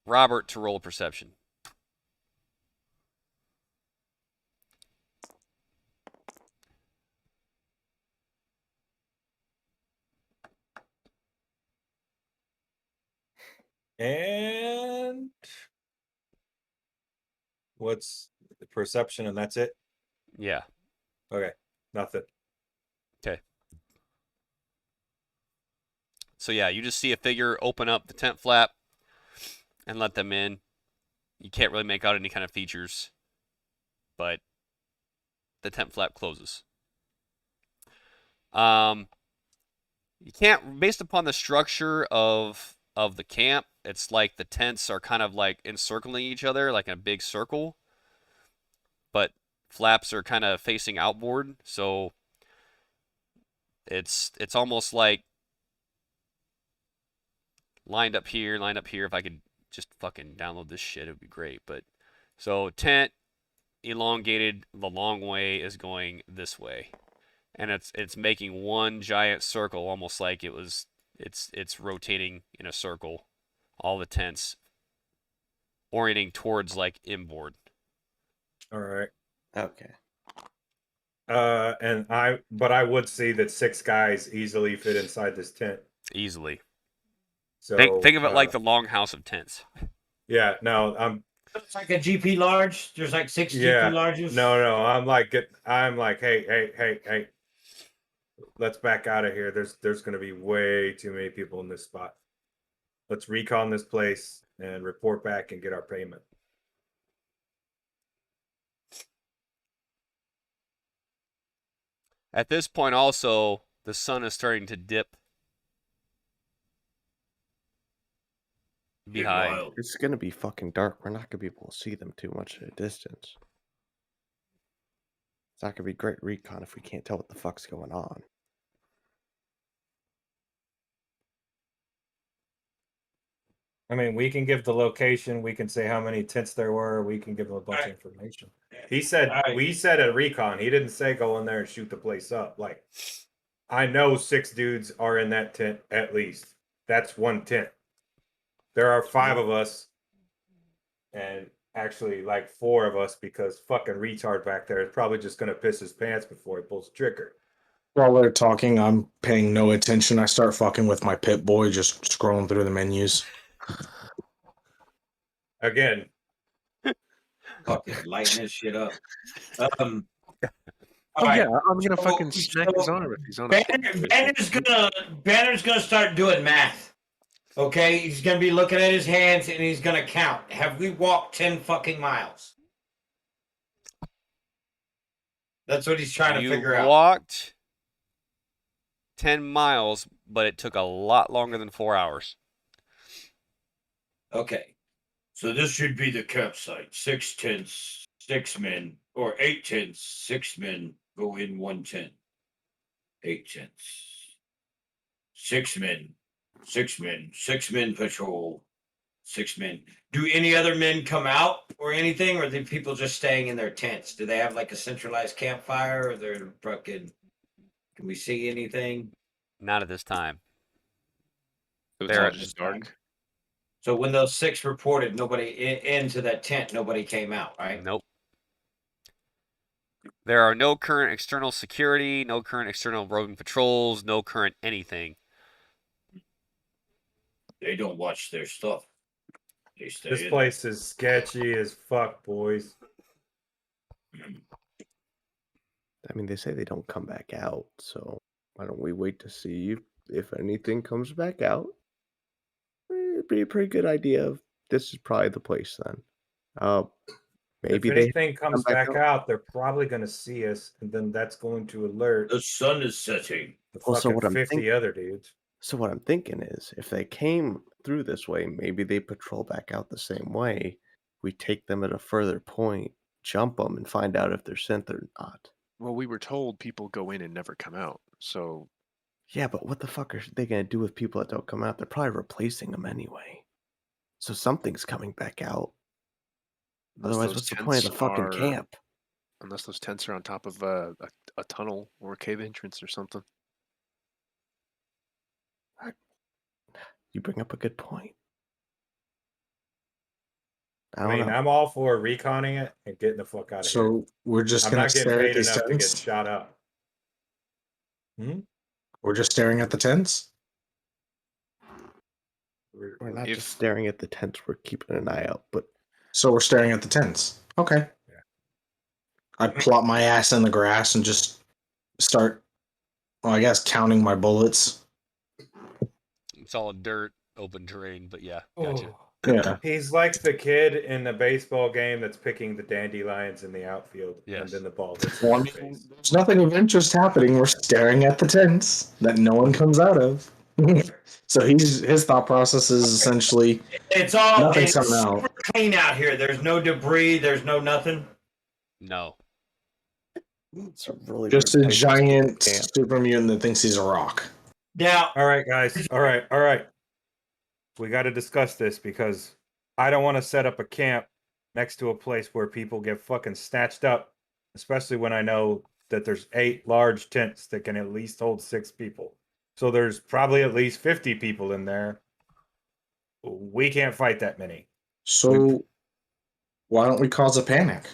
Robert to roll perception. And what's the perception, and that's it? Yeah. Okay, nothing. Okay. So yeah, you just see a figure open up the tent flap and let them in. You can't really make out any kind of features, but the tent flap closes. You can't, based upon the structure of the camp, it's like the tents are kind of like encircling each other, like in a big circle, but flaps are kind of facing outboard, so it's almost like lined up here. If I could just fucking download this shit, it would be great. But so tent, elongated. The long way is going this way, and it's making one giant circle, almost like it's rotating in a circle. All the tents orienting towards like inboard. All right. Okay. But I would see that 6 guys easily fit inside this tent. Easily. So Think of it like the longhouse of tents. Yeah, no, It's like a GP large. There's like 6 yeah, GP larges. no, I'm like, hey, let's back out of here. There's going to be way too many people in this spot. Let's recon this place and report back and get our payment. At this point, also, the sun is starting to dip behind. Wild. It's gonna be fucking dark. We're not gonna be able to see them too much at a distance. It's not gonna be great recon if we can't tell what the fuck's going on. I mean, we can give the location. We can say how many tents there were. We can give them a bunch of information. He said, Alright. we said a recon. He didn't say go in there and shoot the place up. Like, I know 6 dudes are in that tent at least. That's one tent. There are 5 of us, and actually like 4 of us because fucking retard back there is probably just gonna piss his pants before he pulls the trigger. While they're talking, I'm paying no attention. I start fucking with my pit boy, just scrolling through the menus. Again, Fucking lighten this shit up. Oh Alright, yeah, I'm gonna so- fucking smack his so arm if he's on. a Banner's gonna start doing math. Okay, he's gonna be looking at his hands and he's gonna count. Have we walked 10 fucking miles? That's what he's trying to You figure out. walked 10 miles, but it took a lot longer than 4 hours. Okay, so this should be the campsite. 6 tents, 6 men, or 8 tents, 6 men go in 1 tent. 8 tents, 6 men, 6 men, 6 men patrol, 6 men. Do any other men come out or anything, or are the people just staying in their tents? Do they have like a centralized campfire, or they're fucking? Can we see anything? Not at this time. It's There all it just dark. So when those 6 reported, nobody into that tent, nobody came out, right? Nope. There are no current external security, no current external roving patrols, no current anything. They don't watch their stuff. They stay this in place is sketchy as fuck, boys. I mean, they say they don't come back out, so why don't we wait to see if anything comes back out? It'd be a pretty good idea of this is probably the place then. Maybe if they anything comes come back back out, they're probably going to see us, and then that's going to alert The sun is setting. the Also, fucking what I'm 50 thinking- other dudes. So what I'm thinking is, if they came through this way, maybe they patrol back out the same way. We take them at a further point, jump them, and find out if they're sent or not. Well, we were told people go in and never come out. So Yeah, but what the fuck are they gonna do with people that don't come out? They're probably replacing them anyway. So something's coming back out. unless Otherwise, those what's the point of the tents fucking are- camp? Unless those tents are on top of a tunnel or a cave entrance or something. You bring up a good point. I I don't mean, know. I'm all for reconning it and getting the fuck out of here. So we're just I'm gonna not getting stare at paid these enough to get tents. shot up. We're just staring at the tents. We're not if- just staring at the tents, we're keeping an eye out. But So we're staring at the tents. Okay. Yeah. I plop my ass in the grass and just start, well, I guess counting my bullets. It's all dirt, open terrain, but yeah, gotcha. Yeah. He's like the kid in the baseball game that's picking the dandelions in the outfield, and Yes. then the ball hits Well, I him in mean, the face. there's nothing of interest happening. We're staring at the tents that no one comes out of. So his thought process is essentially It's all Nothing's it's coming out. super clean out here. There's no debris. There's no nothing. No. it's a really just good a place to giant camp. super mutant that thinks he's a rock. Now, All right, guys. All right. We got to discuss this because I don't want to set up a camp next to a place where people get fucking snatched up, especially when I know that there's 8 large tents that can at least hold 6 people. So there's probably at least 50 people in there. We can't fight that many. So why don't we cause a panic?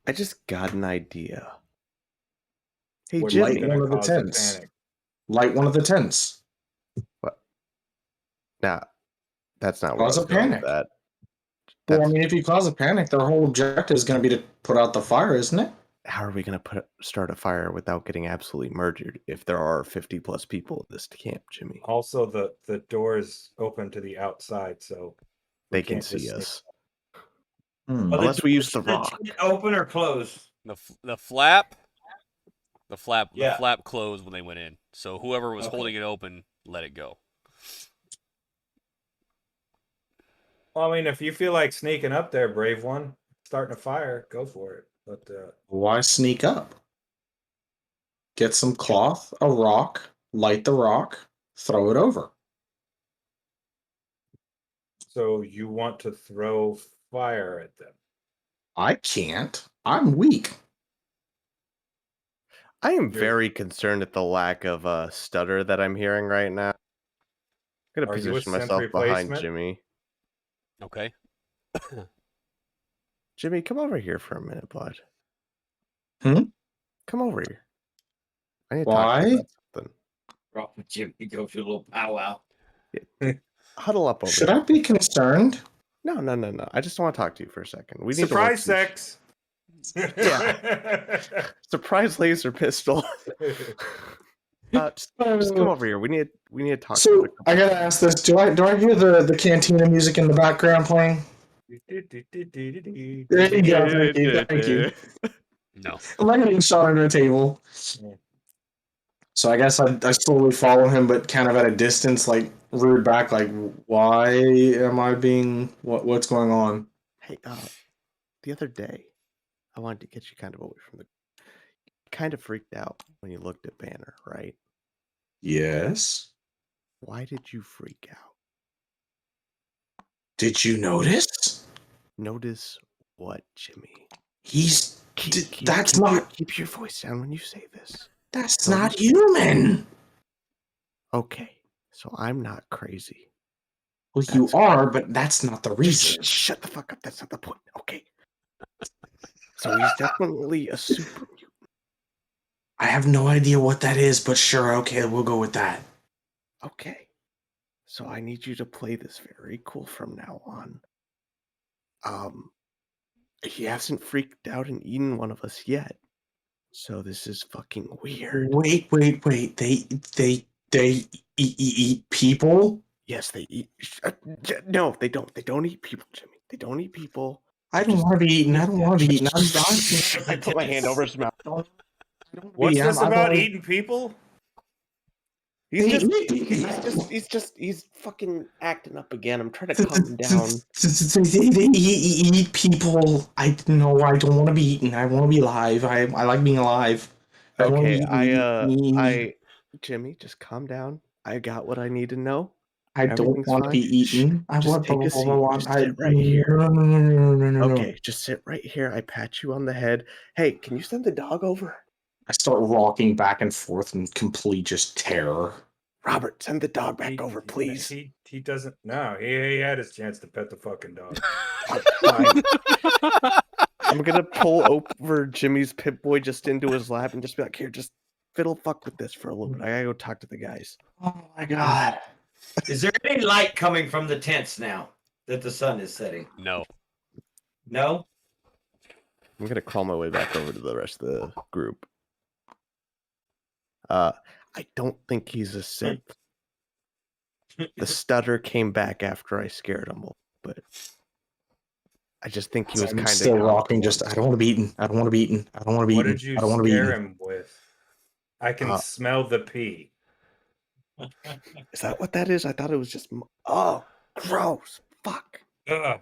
I just got an idea. Hey, What Jimmy. is gonna One of the cause a tents. panic? Light one of the tents. Nah, that's not what I Cause was a going panic. with that. Well, I That's, mean, if you cause a panic, their whole objective is going to be to put out the fire, isn't it? how are we going to start a fire without getting absolutely murdered if there are 50 plus people in this camp, Jimmy? Also, the door is open to the outside, so we They can can't just see sneak- us. Hmm. Well, the Unless we use the doors rock. open or close. The flap Yeah. closed when they went in. So whoever was Okay. holding it open let it go. Well, I mean, if you feel like sneaking up there, brave one, starting a fire, go for it. But Why sneak up? Get some cloth, a rock, light the rock, throw it over. so you want to throw fire at them? I can't. I'm weak. I am You're- very concerned at the lack of stutter that I'm hearing right now. I'm going to Are you a position synth myself behind replacement? Jimmy. Okay. Jimmy, come over here for a minute, bud. Hmm? Come over here. I need to talk to you Why? about something. Drop Jimmy, go to a little powwow. Huddle up over Should here. I be concerned? No. I just want to talk to you for a second. We need Surprise to work sex. surprise laser pistol. Just come over here. We need to talk. So about a couple I gotta ask this: Do I hear the cantina music in the background playing? There you go. Thank you. No. I'm not getting shot under a table. So I guess I slowly follow him, but kind of at a distance, like reared back, like why am I being what's going on? Hey, the other day, I wanted to get you kind of away from the. Kind of freaked out when you looked at Banner, right? Yes. Why did you freak out? Did you notice? Notice what, Jimmy? He's that's keep not keep your voice down when you say this. that's Notice- not human. Okay, so I'm not crazy. Well, you That's- are, but that's not the reason. Shut the fuck up. That's not the point. Okay. So he's definitely a super mutant. I have no idea what that is, but sure, okay, we'll go with that. Okay. So I need you to play this very cool from now on. He hasn't freaked out and eaten one of us yet. So this is fucking weird. Wait. They eat people? Yes, they eat. No, they don't. They don't eat people, Jimmy. They don't eat people. I don't want to be eaten. I don't want to be eaten. I put my hand over his mouth. What's this I'm about only- eating people? He's fucking acting up again. I'm trying to calm him down. They eat people. I know. I don't want to be eaten. I want to be alive. I like being alive. I don't wanna Okay, be eaten. Jimmy, just calm down. I got what I need to know. I don't everything's want to fine. be eaten. I Just want take a seat. Just sit right No, here. No. Okay, just sit right here. I pat you on the head. Hey, can you send the dog over? I start rocking back and forth in complete just terror. Robert, send the dog back over, please. He doesn't. No, he had his chance to pet the fucking dog. Fine. I'm gonna pull over Jimmy's Pip Boy just into his lap and just be like, here, just fiddle fuck with this for a little bit. I gotta go talk to the guys. Oh my god. Is there any light coming from the tents now that the sun is setting? No. No? I'm gonna crawl my way back over to the rest of the group. I don't think he's a synth. The stutter came back after I scared him a little bit. I just think he was I'm kind of still rocking. Just I don't want to be eaten. I don't want to be eaten. I don't want to be What eaten. did you I don't want to be scare eaten. him with? I can smell the pee. Is that what that is? I thought it was just. Oh, gross! Fuck. Ugh.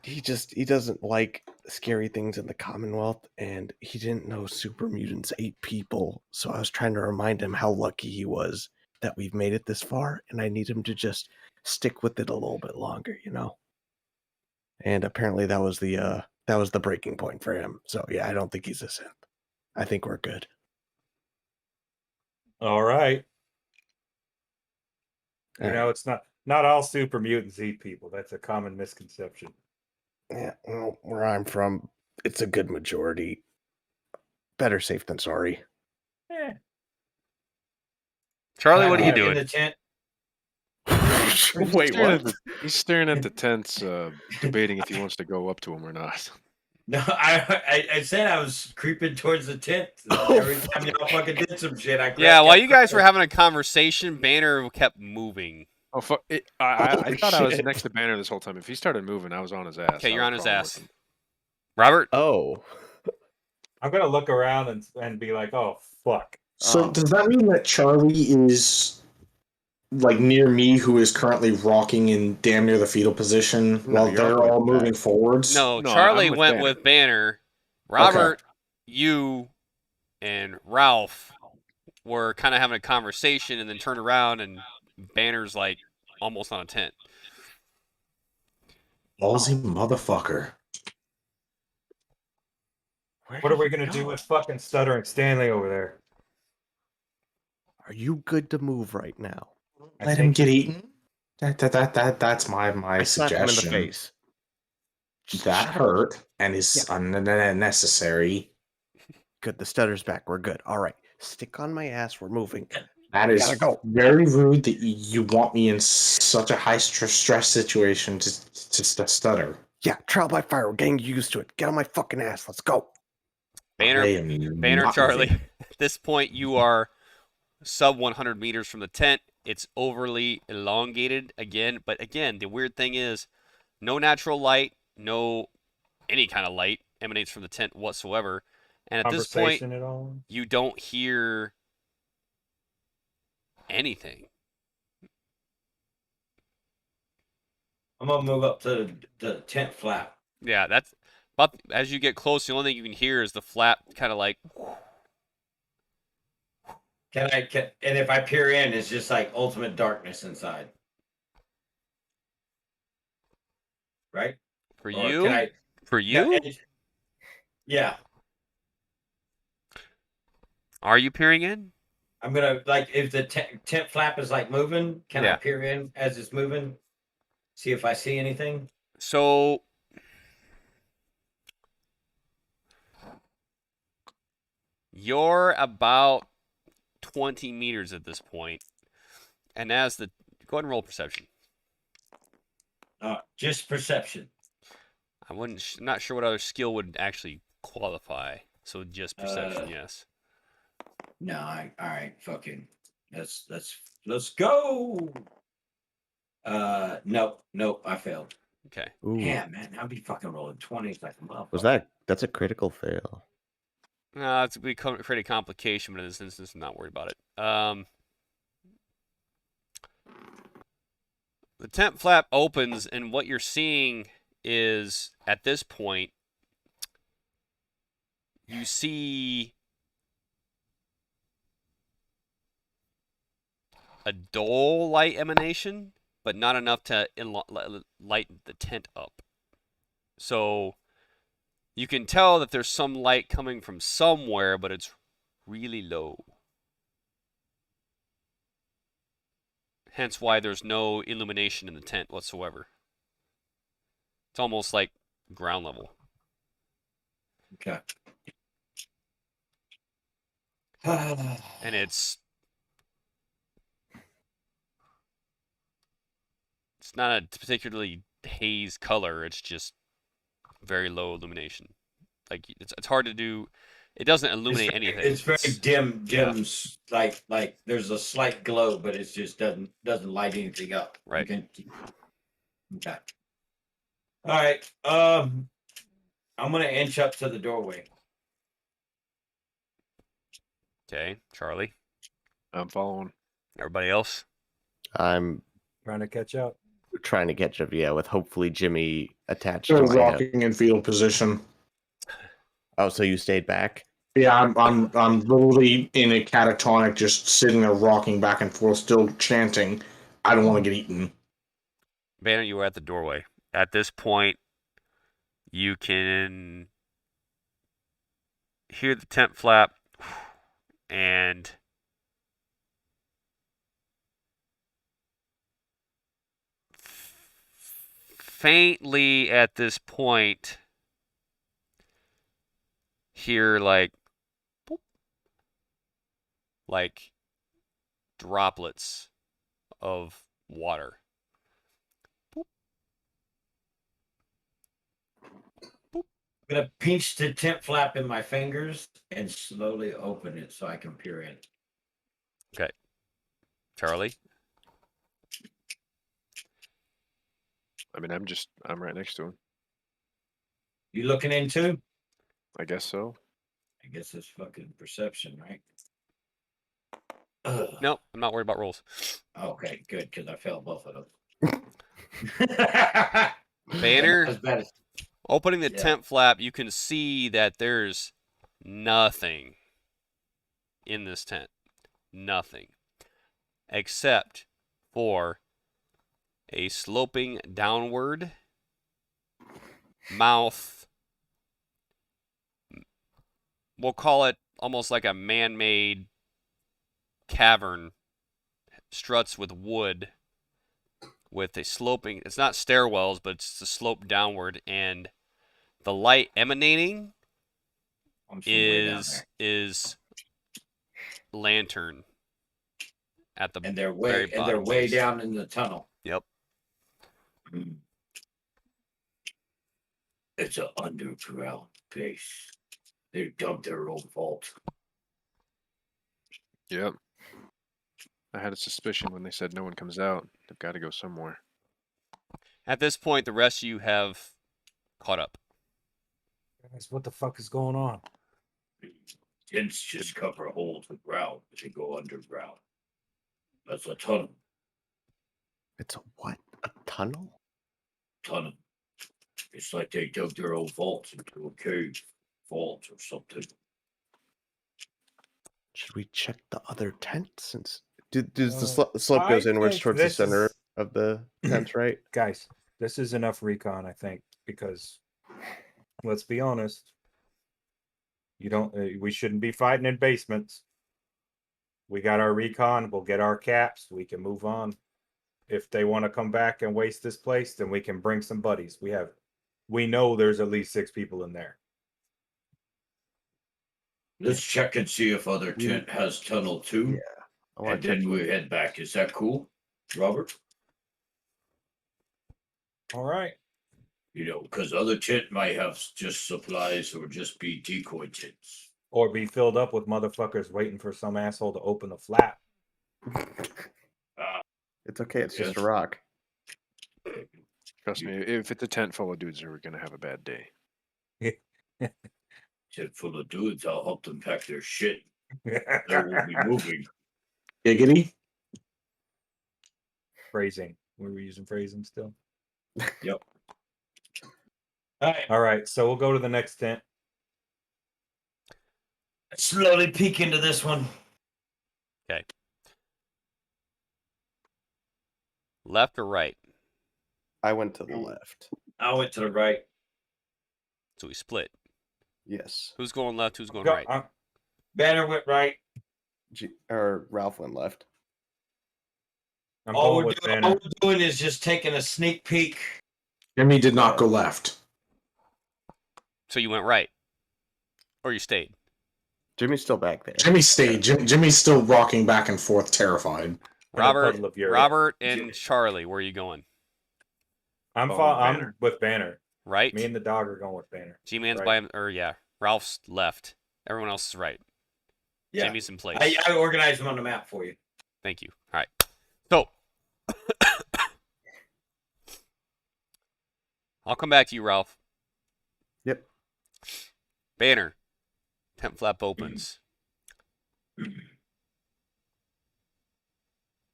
He doesn't like scary things in the Commonwealth, and he didn't know super mutants ate people. So I was trying to remind him how lucky he was that we've made it this far, and I need him to just stick with it a little bit longer, you know. And apparently that was the breaking point for him. So yeah, I don't think he's a synth. I think we're good. All right. You All know, right. it's not all super mutants eat people. That's a common misconception. Yeah, well, where I'm from, it's a good majority. Better safe than sorry. Eh. Charlie, what are you Back in doing? the tent. Wait, what? He's staring at the tents, debating if he wants to go up to him or not. No, I said I was creeping towards the tent. Every time y'all fucking did some shit, I Yeah, while you guys were having a conversation, Banner kept moving. Oh, fuck. I thought I was shit. next to Banner this whole time. If he started moving, I was on his ass. Okay, I you're was on his crawling with ass. him. Robert? Oh. I'm gonna look around and be like, oh fuck. So Oh. does that mean that Charlie is like near me, who is currently rocking in damn near the fetal position No, while you're they're up with all moving that. forwards? No, No, Charlie I'm with went Banner. with Banner. Robert, you, and Ralph were kind of having a conversation and then turned around and Banner's like almost on a tent. Ballsy motherfucker. Where What did are we he gonna go? do with fucking stuttering Stanley over there? Are you good to move right now? Let him get eaten? That's my I slapped him in the suggestion. face. That Shut up. hurt and is unnecessary. Good, the stutter's back. We're good. All right. Stick on my ass. We're moving. That We is gotta go. very rude that you want me in such a high stress situation to stutter. Yeah, trial by fire. We're getting used to it. Get on my fucking ass. Let's go. Banner, I am Banner, not Charlie. moving. At this point, you are sub 100 meters from the tent. It's overly elongated again, but again, the weird thing is, no natural light, no any kind of light emanates from the tent whatsoever. And at this point, Conversation at all? you don't hear anything. I'm gonna move up to the tent flap. Yeah, that's. But as you get close, the only thing you can hear is the flap, kind of like. And if I peer in, it's just like ultimate darkness inside. Right? For Or you? can I? For you? Yeah. Are you peering in? I'm gonna like if the tent flap is like moving, can I Yeah. peer in as it's moving? See if I see anything. So you're about 20 meters at this point, and as the go ahead and roll perception. Just perception. I wouldn't. Not sure what other skill would actually qualify. So just perception, yes. No, all right, fucking. Let's go. Nope, I failed. Okay. Ooh. Yeah, man, I'll be fucking rolling 20s like a motherfucker. That's a critical fail. No, it's create a complication, but in this instance, I'm not worried about it. The tent flap opens, and what you're seeing is, at this point, you see a dull light emanation, but not enough to light the tent up. So you can tell that there's some light coming from somewhere, but it's really low. Hence why there's no illumination in the tent whatsoever. It's almost like ground level. Okay. And it's not a particularly haze color, it's just very low illumination. Like it's hard to do. It doesn't illuminate anything. It's very dim, yeah. like there's a slight glow, but it just doesn't light anything up. Right. Okay. All right. I'm gonna inch up to the doorway. Okay, Charlie. I'm following. Everybody else? I'm Trying to catch up. trying to catch up, with hopefully Jimmy attached to Still my hip. rocking in fetal position. Oh, so you stayed back? Yeah, I'm literally in a catatonic, just sitting there rocking back and forth, still chanting, "I don't want to get eaten." Banner, you were at the doorway. At this point, you can hear the tent flap and faintly at this point hear like boop, like droplets of water. I'm gonna pinch the tent flap in my fingers and slowly open it so I can peer in. Okay. Charlie? I mean, I'm right next to him. You looking in too? I guess so. I guess it's fucking perception, right? Ugh. Nope, I'm not worried about rolls. Okay, good, because I failed both of them. Banner, As bad as opening the Yeah. tent flap, you can see that there's nothing in this tent. Nothing. Except for a sloping downward mouth. We'll call it almost like a man-made cavern, struts with wood, with a sloping, it's not stairwells, but it's a slope downward, and the light emanating I'm from way down is lantern at the there. And they're very way bottom place. down in the tunnel. Yep. It's an underground base. They dug their own vault. Yep. I had a suspicion when they said no one comes out. They've got to go somewhere. At this point, the rest of you have caught up. Guys, what the fuck is going on? Tents just cover holes in the ground. They go underground. That's a tunnel. It's a what? A tunnel? Tunnel. It's like they dug their own vaults into a cave, vault or something. Should we check the other tent since does the slope I goes inwards think towards the this center is- of the tent, right? Guys, this is enough recon, I think, because let's be honest. You don't. We shouldn't be fighting in basements. We got our recon. We'll get our caps. We can move on. If they want to come back and waste this place, then we can bring some buddies. We know there's at least 6 people in there. Let's check and see if other Yeah. tent has tunnel too. Yeah. I want And to check. then we head back. Is that cool, Robert? All right. You know, because other tent might have just supplies or just be decoy tents. Or be filled up with motherfuckers waiting for some asshole to open the flap. It's okay. It's just a Yes. rock. Trust me, if it's a tent full of dudes, we're gonna have a bad day. Tent full of dudes, I'll help them pack their shit. They will be moving. Giggity. Phrasing. We were using phrasing still. Yep. All right. All right. So we'll go to the next tent. Slowly peek into this one. Okay. Left or right? I went to the left. I went to the right. So we split. Yes. Who's going left? Who's going Go- right? Banner went right. Or Ralph went left. I'm All going we're, with doing, Banner. all we're doing is just taking a sneak peek. Jimmy did not go left. So you went right, or you stayed? Jimmy's still back there. Jimmy stayed. Jimmy's still rocking back and forth, terrified. In a Robert, puddle of urine. Robert, and Charlie, where are you going? I'm Follow I'm Banner. with Banner. Right. Me and the dog are going with Banner. G-Man's right. by him, or yeah, Ralph's left. Everyone else is right. Yeah. Jimmy's in place. I organized them on the map for you. Thank you. All right. So I'll come back to you, Ralph. Yep. Banner. Tent flap opens. I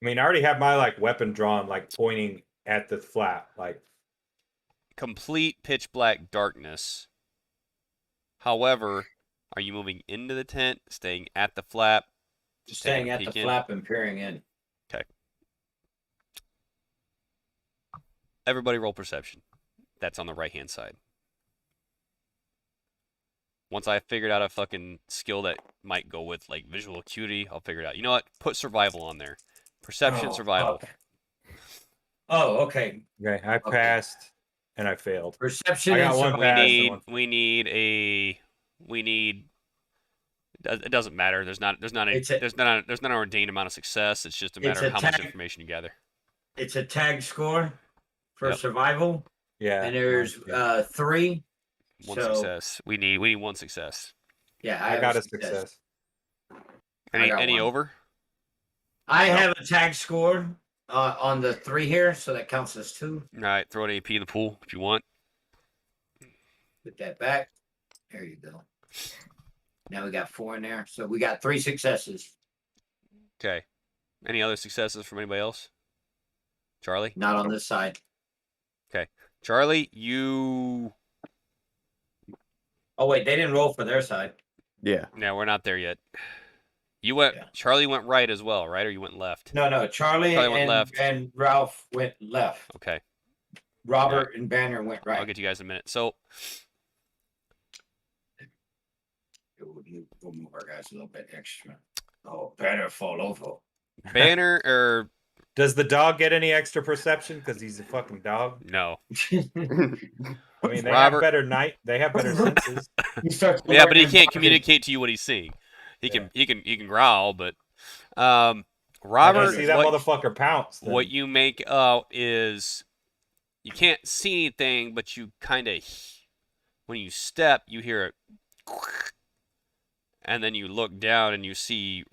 mean, I already have my weapon drawn, pointing at the flap. Complete pitch black darkness. However, are you moving into the tent, staying at the flap? Just taking staying a at the peek in? flap and peering in. everybody roll perception. That's on the right-hand side. Once I figured out a fucking skill that might go with like visual acuity, I'll figure it out. You know what? Put survival on there. Perception, survival. Okay. Oh, okay. Okay, I passed and I failed. Perception I got and one survival. pass and one. We need. It doesn't matter. There's not an ordained amount of success. It's just a matter of how much information you gather. It's a tag score for Yep. survival. Yeah. And there's mine too. 3. One So, success. We need one success. Yeah, I got a success. Any got one. over? I have a tag score on the 3 here, so that counts as 2. All right, throw an AP in the pool if you want. Put that back. There you go. Now we got 4 in there, so we got 3 successes. Okay. Any other successes from anybody else? Charlie? Not on this side. Okay. Charlie, you. Oh wait, they didn't roll for their side. Yeah. No, we're not there yet. You went. Yeah. Charlie went right as well, right? Or you went left? No. Charlie went and, left. and Ralph went left. Okay. Robert and Banner went right. I'll get you guys in a minute. So. We'll move our guys a little bit extra. Oh, Banner fall over. Banner or Does the dog get any extra perception because he's a fucking dog? no? I mean, they Robert- have better night. They have better senses. Yeah, but he can't communicate to you what he's seeing. He can growl, but I Robert, see that motherfucker pounce. Then. what you make out is you can't see anything, but you kind of when you step, you hear it, and then you look down and you see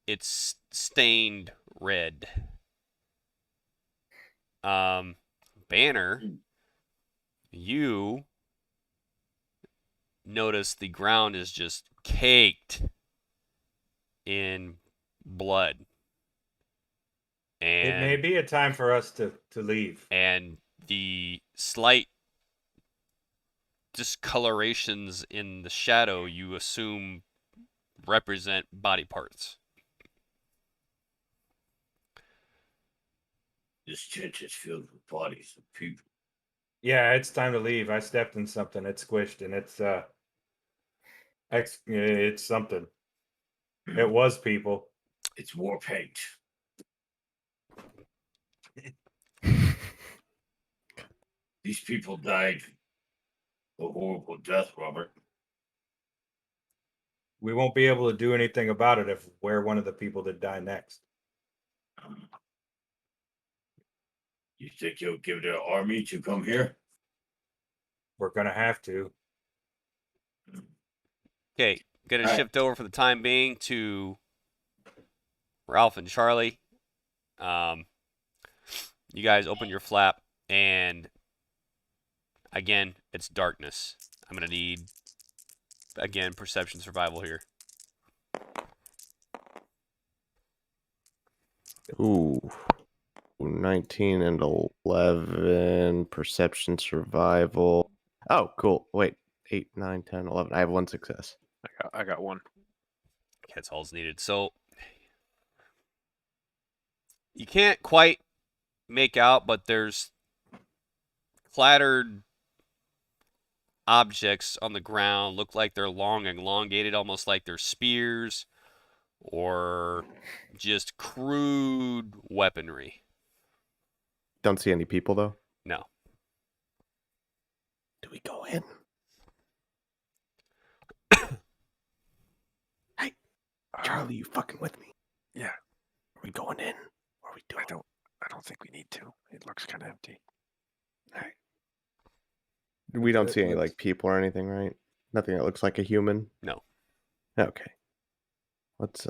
it's stained red. Banner, you notice the ground is just caked in blood. And It may be a time for us to leave. and the slight discolorations in the shadow you assume represent body parts. This tent is filled with bodies of people. Yeah, it's time to leave. I stepped in something. It's squished and it's it's something. It was people. It's war paint. These people died a horrible death, Robert. We won't be able to do anything about it if we're one of the people that die next. You think you'll give the army to come here? We're gonna have to. Okay, gonna All right. shift over for the time being to Ralph and Charlie. You guys open your flap, and again, it's darkness. I'm gonna need again perception survival here. Ooh. 19 and 11. Perception, survival. Oh, cool. Wait. 8, 9, 10, 11. I have 1 success. I got one. That's all's needed. So you can't quite make out, but there's clattered objects on the ground. Look like they're long and elongated, almost like they're spears or just crude weaponry. Don't see any people, though. No. Do we go in? Hey, Charlie, you fucking with me? Yeah. Are we going in? What are we doing? I don't think we need to. It looks kind of empty. We don't see any looks- like people or anything, right? Nothing that looks like a human. No. Okay. Let's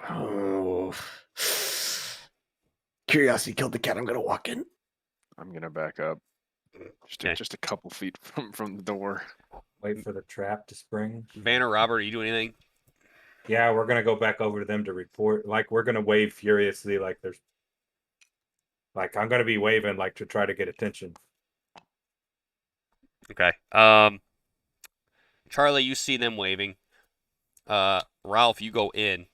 Oh. Curiosity killed the cat. I'm gonna walk in. I'm gonna back up. Okay. Just a couple feet from the door. Wait for the trap to spring. Banner, Robert, are you doing anything? Yeah, we're gonna go back over to them to report. Like we're gonna wave furiously, like there's like I'm gonna be waving like to try to get attention. Okay. Charlie, you see them waving. Ralph, you go in.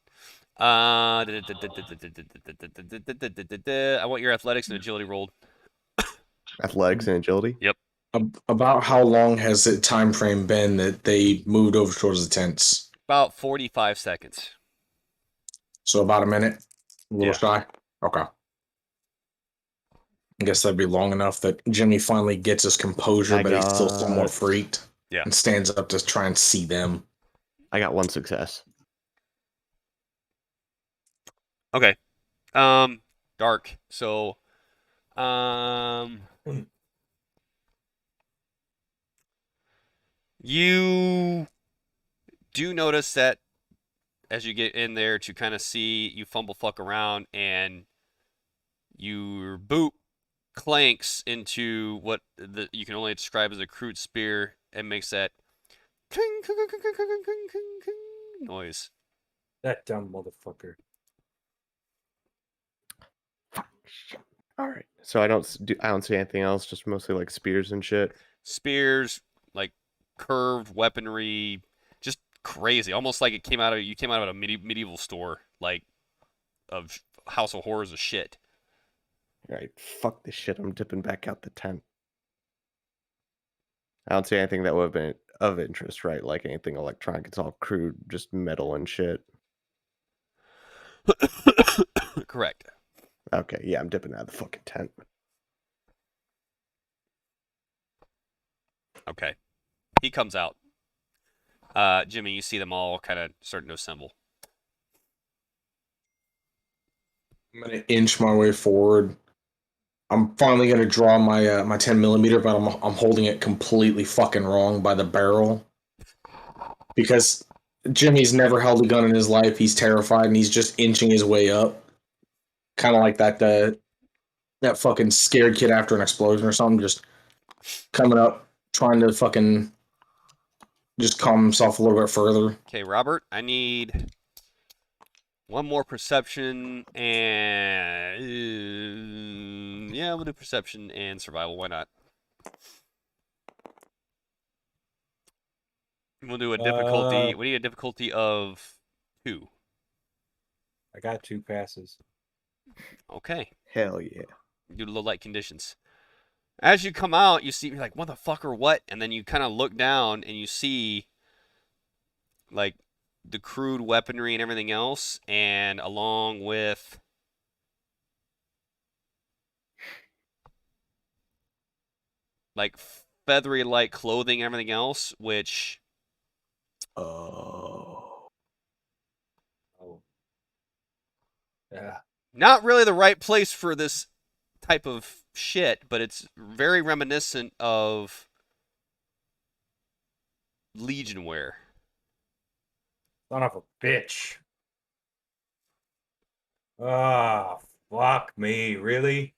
I want your athletics and agility rolled. Athletics and agility. Yep. About how long has the time frame been that they moved over towards the tents? About 45 seconds. So about a minute, a little Yeah. shy. Okay. I guess that'd be long enough that Jimmy finally gets his composure, I but he's still somewhat got- freaked. Yeah. And stands up to try and see them. I got 1 success. Okay. Dark. So, you do notice that as you get in there to kind of see, you fumble fuck around and your boot clanks into what you can only describe as a crude spear and makes that cling, cling, cling, cling, cling, cling, cling, cling noise. That dumb motherfucker. All right. So I don't see anything else. Just mostly like spears and shit. Spears, like curved weaponry, just crazy. Almost like you came out of a medieval store, like of House of Horrors of shit. All right. Fuck this shit. I'm dipping back out the tent. I don't see anything that would have been of interest, right? Like anything electronic. It's all crude, just metal and shit. Correct. Okay, yeah, I'm dipping out of the fucking tent. Okay. He comes out. Jimmy, you see them all kind of starting to assemble. I'm gonna inch my way forward. I'm finally gonna draw my my 10mm, but I'm holding it completely fucking wrong by the barrel because Jimmy's never held a gun in his life. He's terrified and he's just inching his way up, kind of like that fucking scared kid after an explosion or something, just coming up, trying to fucking just calm himself a little bit further. Okay, Robert, I need one more perception and yeah, we'll do perception and survival. Why not? We'll do a difficulty. We need a difficulty of 2. I got 2 passes. Okay. Hell yeah. Due to low light conditions. As you come out, you see, you're like, motherfucker, what? And then you kind of look down and you see, like, the crude weaponry and everything else, and along with like feathery like clothing and everything else, which Oh. Yeah. not really the right place for this type of shit, but it's very reminiscent of Legion wear. Son of a bitch. Ah, fuck me. Really?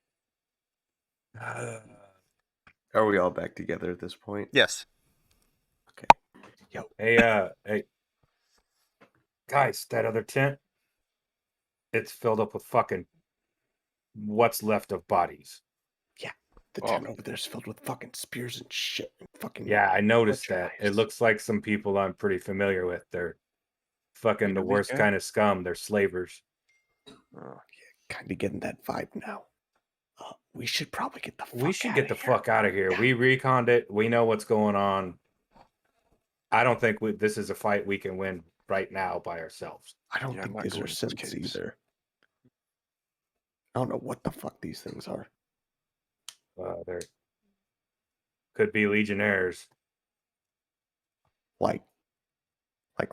Are we all back together at this point? Yes. Okay. Yo. Hey. Guys, that other tent, it's filled up with fucking what's left of bodies. The tent over there's filled with fucking spears and shit. And fucking Yeah, I noticed butcher that. It knives. looks like some people I'm pretty familiar with. They're fucking the worst kind of scum. They're slavers. Kind of getting that vibe now. We should probably get the fuck We should outta get the here. fuck out of here. Yeah. We reconned it. We know what's going on. I don't think this is a fight we can win right now by ourselves. I don't Yeah, I'm think not these going are to those synths caves. either. I don't know what the fuck these things are. There could be legionnaires. Like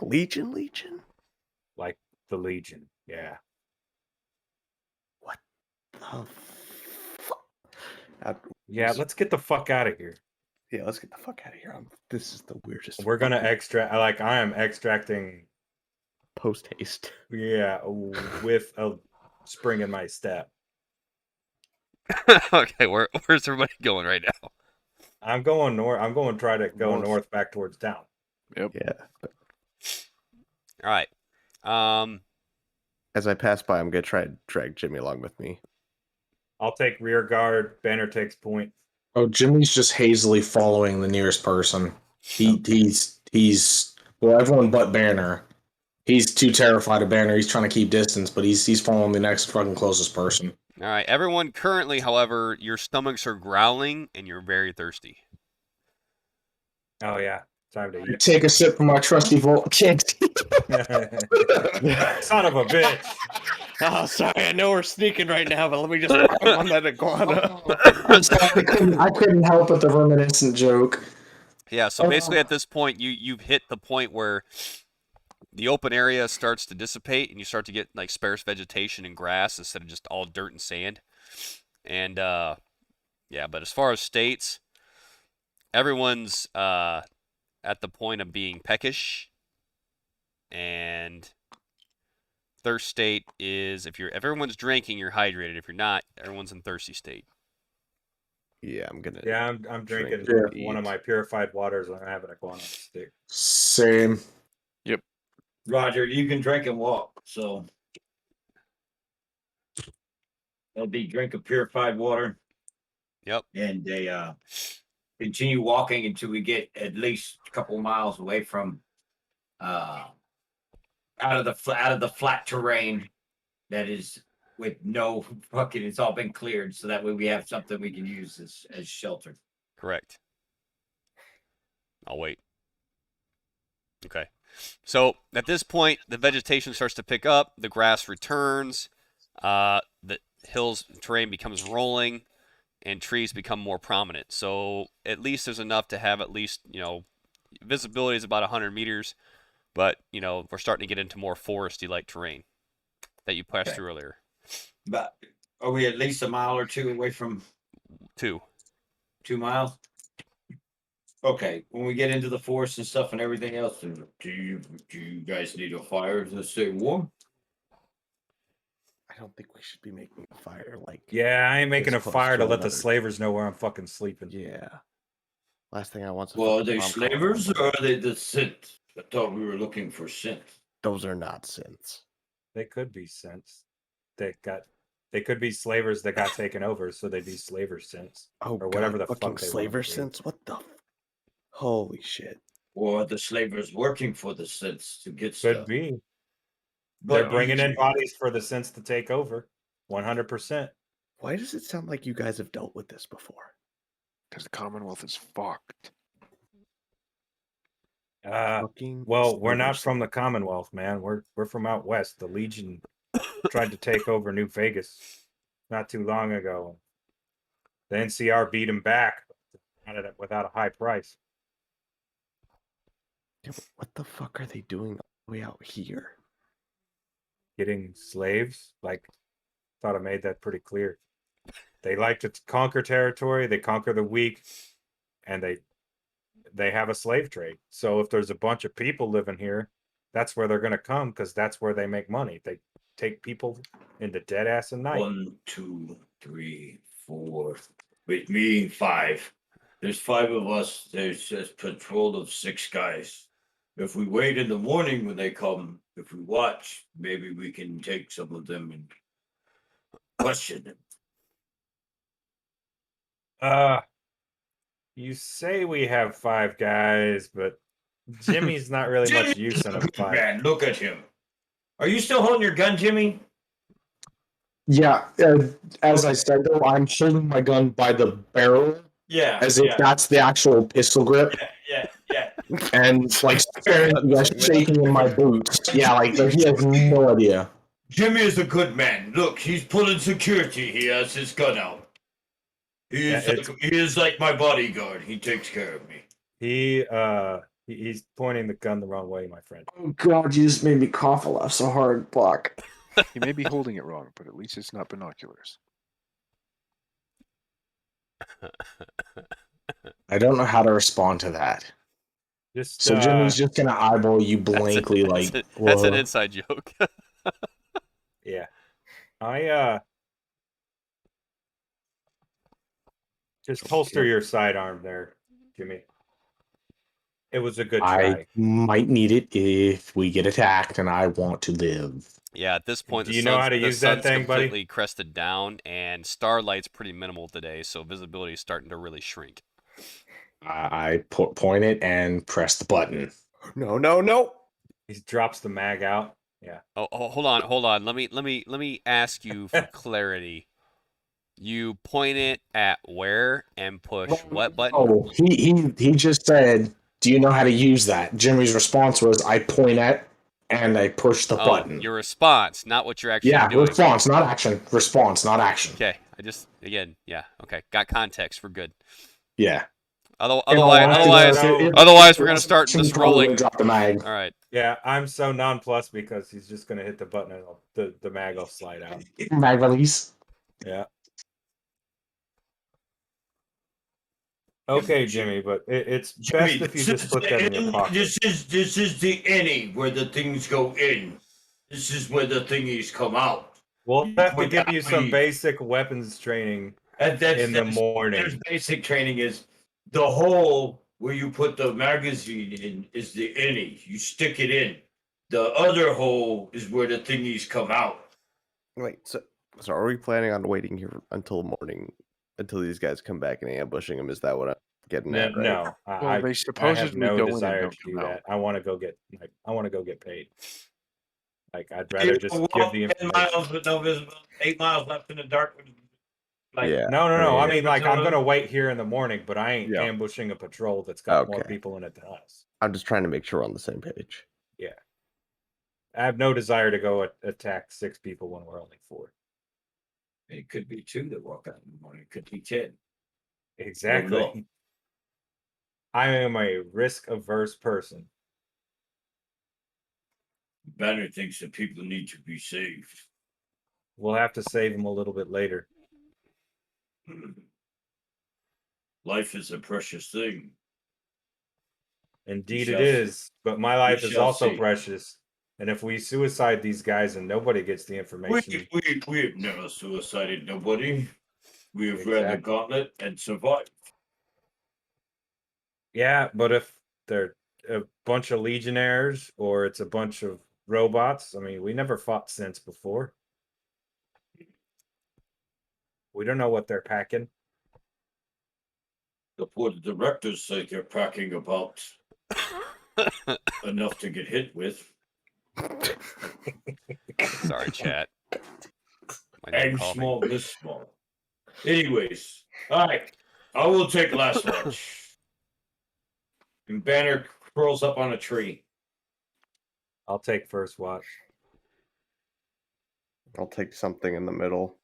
Legion? Like the Legion. Yeah. What the fuck? Yeah, let's get the fuck out of here. Yeah, let's get the fuck out of here. This is the weirdest. We're gonna fucking extract. I am extracting. post haste. Yeah, with a spring in my step. Okay, where's everybody going right now? I'm going north. I'm going to try to go north back towards town. Yep. Yeah. All right. As I pass by, I'm gonna try to drag Jimmy along with me. I'll take rear guard. Banner takes point. Oh, Jimmy's just hazily following the nearest person. He's well, everyone but Banner. He's too terrified of Banner. He's trying to keep distance, but he's following the next fucking closest person. All right, everyone. Currently, however, your stomachs are growling and you're very thirsty. Oh yeah, time to eat. Take a sip from my trusty vault. Son of a bitch. Oh, sorry. I know we're sneaking right now, but let me just on that iguana. I couldn't help but the reminiscent joke. Yeah. So basically, at this point, you've hit the point where the open area starts to dissipate and you start to get like sparse vegetation and grass instead of just all dirt and sand. And yeah, but as far as states, everyone's at the point of being peckish, and thirst state is if everyone's drinking, you're hydrated. If you're not, everyone's in thirsty state. Yeah, I'm gonna. Yeah, I'm drinking Drink, one of eat. my purified waters and I'm having a iguana on a stick. Same. Roger, you can drink and walk, so that'll be drink of purified water. Yep. And they continue walking until we get at least a couple miles away from out of the flat terrain that is with no fucking. It's all been cleared, so that way we have something we can use as shelter. Correct. I'll wait. Okay. So at this point, the vegetation starts to pick up. The grass returns. The hills terrain becomes rolling, and trees become more prominent. So at least there's enough to have at least, visibility is about 100 meters, but, we're starting to get into more foresty-like terrain that you passed through earlier. But are we at least a mile or two away from 2 miles? Okay, when we get into the forest and stuff and everything else, do you guys need a fire to stay warm? I don't think we should be making a fire like. Yeah, I ain't making a This close fire to to let the another- slavers know where I'm fucking sleeping. Yeah. Last thing I want. Well, are they slavers or are they the synths? I thought we were looking for synths. Those are not synths. They could be synths. They could be slavers that got taken over, so they'd be slaver synths. Oh, Or whatever God, the fuck fucking they slaver wanna be. synths. What the? Holy shit! Or are the slavers working for the synths to get Could stuff? be. But They're bringing in bodies for the synths to take over. 100%. Why does it sound like you guys have dealt with this before? Because the Commonwealth is fucked. Fucking Well, we're slaver not synths. from the Commonwealth, man. We're from out west. The Legion tried to take over New Vegas not too long ago. The NCR beat him back without a high price. Yeah, but what the fuck are they doing all the way out here? Getting slaves, thought I made that pretty clear. They like to conquer territory. They conquer the weak, and they have a slave trade. So if there's a bunch of people living here, that's where they're gonna come because that's where they make money. They take people into dead ass and night. 1, 2, 3, 4. With me, 5. There's 5 of us. There's a patrol of 6 guys. If we wait in the morning when they come, if we watch, maybe we can take some of them and question them. You say we have 5 guys, but Jimmy's not really much use in a fight. Man, look at him. Are you still holding your gun, Jimmy? Yeah, as I said though, I'm holding my gun by the barrel Yeah. as if that's the actual pistol grip, Yeah. and staring at you guys shaking in my boots. Yeah, he has no idea. Jimmy is a good man. Look, he's pulling security. He has his gun out. He is like my bodyguard. He takes care of me. He's pointing the gun the wrong way, my friend. Oh God, you just made me cough a laugh so hard, Block. He may be holding it wrong, but at least it's not binoculars. I don't know how to respond to that. Just So Jimmy's just gonna eyeball you blankly, that's an whoa. inside joke. yeah. I just holster your sidearm there, Jimmy. It was a good I try. might need it if we get attacked and I want to live. Yeah, at this point, Do you know how to use that thing, buddy? completely crested down, and starlight's pretty minimal today, so visibility is starting to really shrink. I point it and press the button. No, no, no! He drops the mag out. Yeah. Oh, hold on. Let me ask you for clarity. You point it at where and push what button? Oh, he just said, "Do you know how to use that?" Jimmy's response was, "I point at and I push the button." Your response, not what you're actually Yeah, doing. response, not action. Response, not action. Okay, yeah, okay, got context. We're good. Yeah. Otherwise, we're gonna start this rolling. Drop the mag. All right. Yeah, I'm so nonplussed because he's just gonna hit the button and the mag will slide out. Mag release. Yeah. Okay, Jimmy, but it's best if you just put them in your pocket. This is the innie where the things go in. This is where the thingies come out. We'll have to give you some basic weapons training in the morning. There's basic training is the hole where you put the magazine in is the innie. You stick it in. The other hole is where the thingies come out. Wait, so are we planning on waiting here until morning, until these guys come back and ambushing them? Is that what I'm getting at? Right? No, Well, they I have supposedly no go in and desire don't to do come out. that. I want to go get paid. Like I'd rather just give the 10 information. miles with no visibility, 8 miles left in the dark. Like, Yeah. No. I mean, like, I'm Arizona. gonna wait here in the morning, but I ain't Yeah. ambushing a patrol that's got more Okay. people in it than us. I'm just trying to make sure we're on the same page. I have no desire to go attack 6 people when we're only 4. It could be 2 that walk out in the morning. It could be 10. Exactly. no. I am a risk-averse person. Banner thinks that people need to be saved. We'll have to save them a little bit later. Life is a precious thing. Indeed, We it shall see. is. But my life is shall also see. precious. And if we suicide these guys and nobody gets the information, We have never suicided nobody. We have ran the Exactly. gauntlet and survived. yeah. But if they're a bunch of legionnaires or it's a bunch of robots, I mean, we never fought since before. We don't know what they're packing. The board of directors say they're packing about enough to get hit with. Sorry, chat. My name And coughing. small, this small. Anyways, all right. I will take last watch. And Banner curls up on a tree. I'll take first watch. I'll take something in the middle.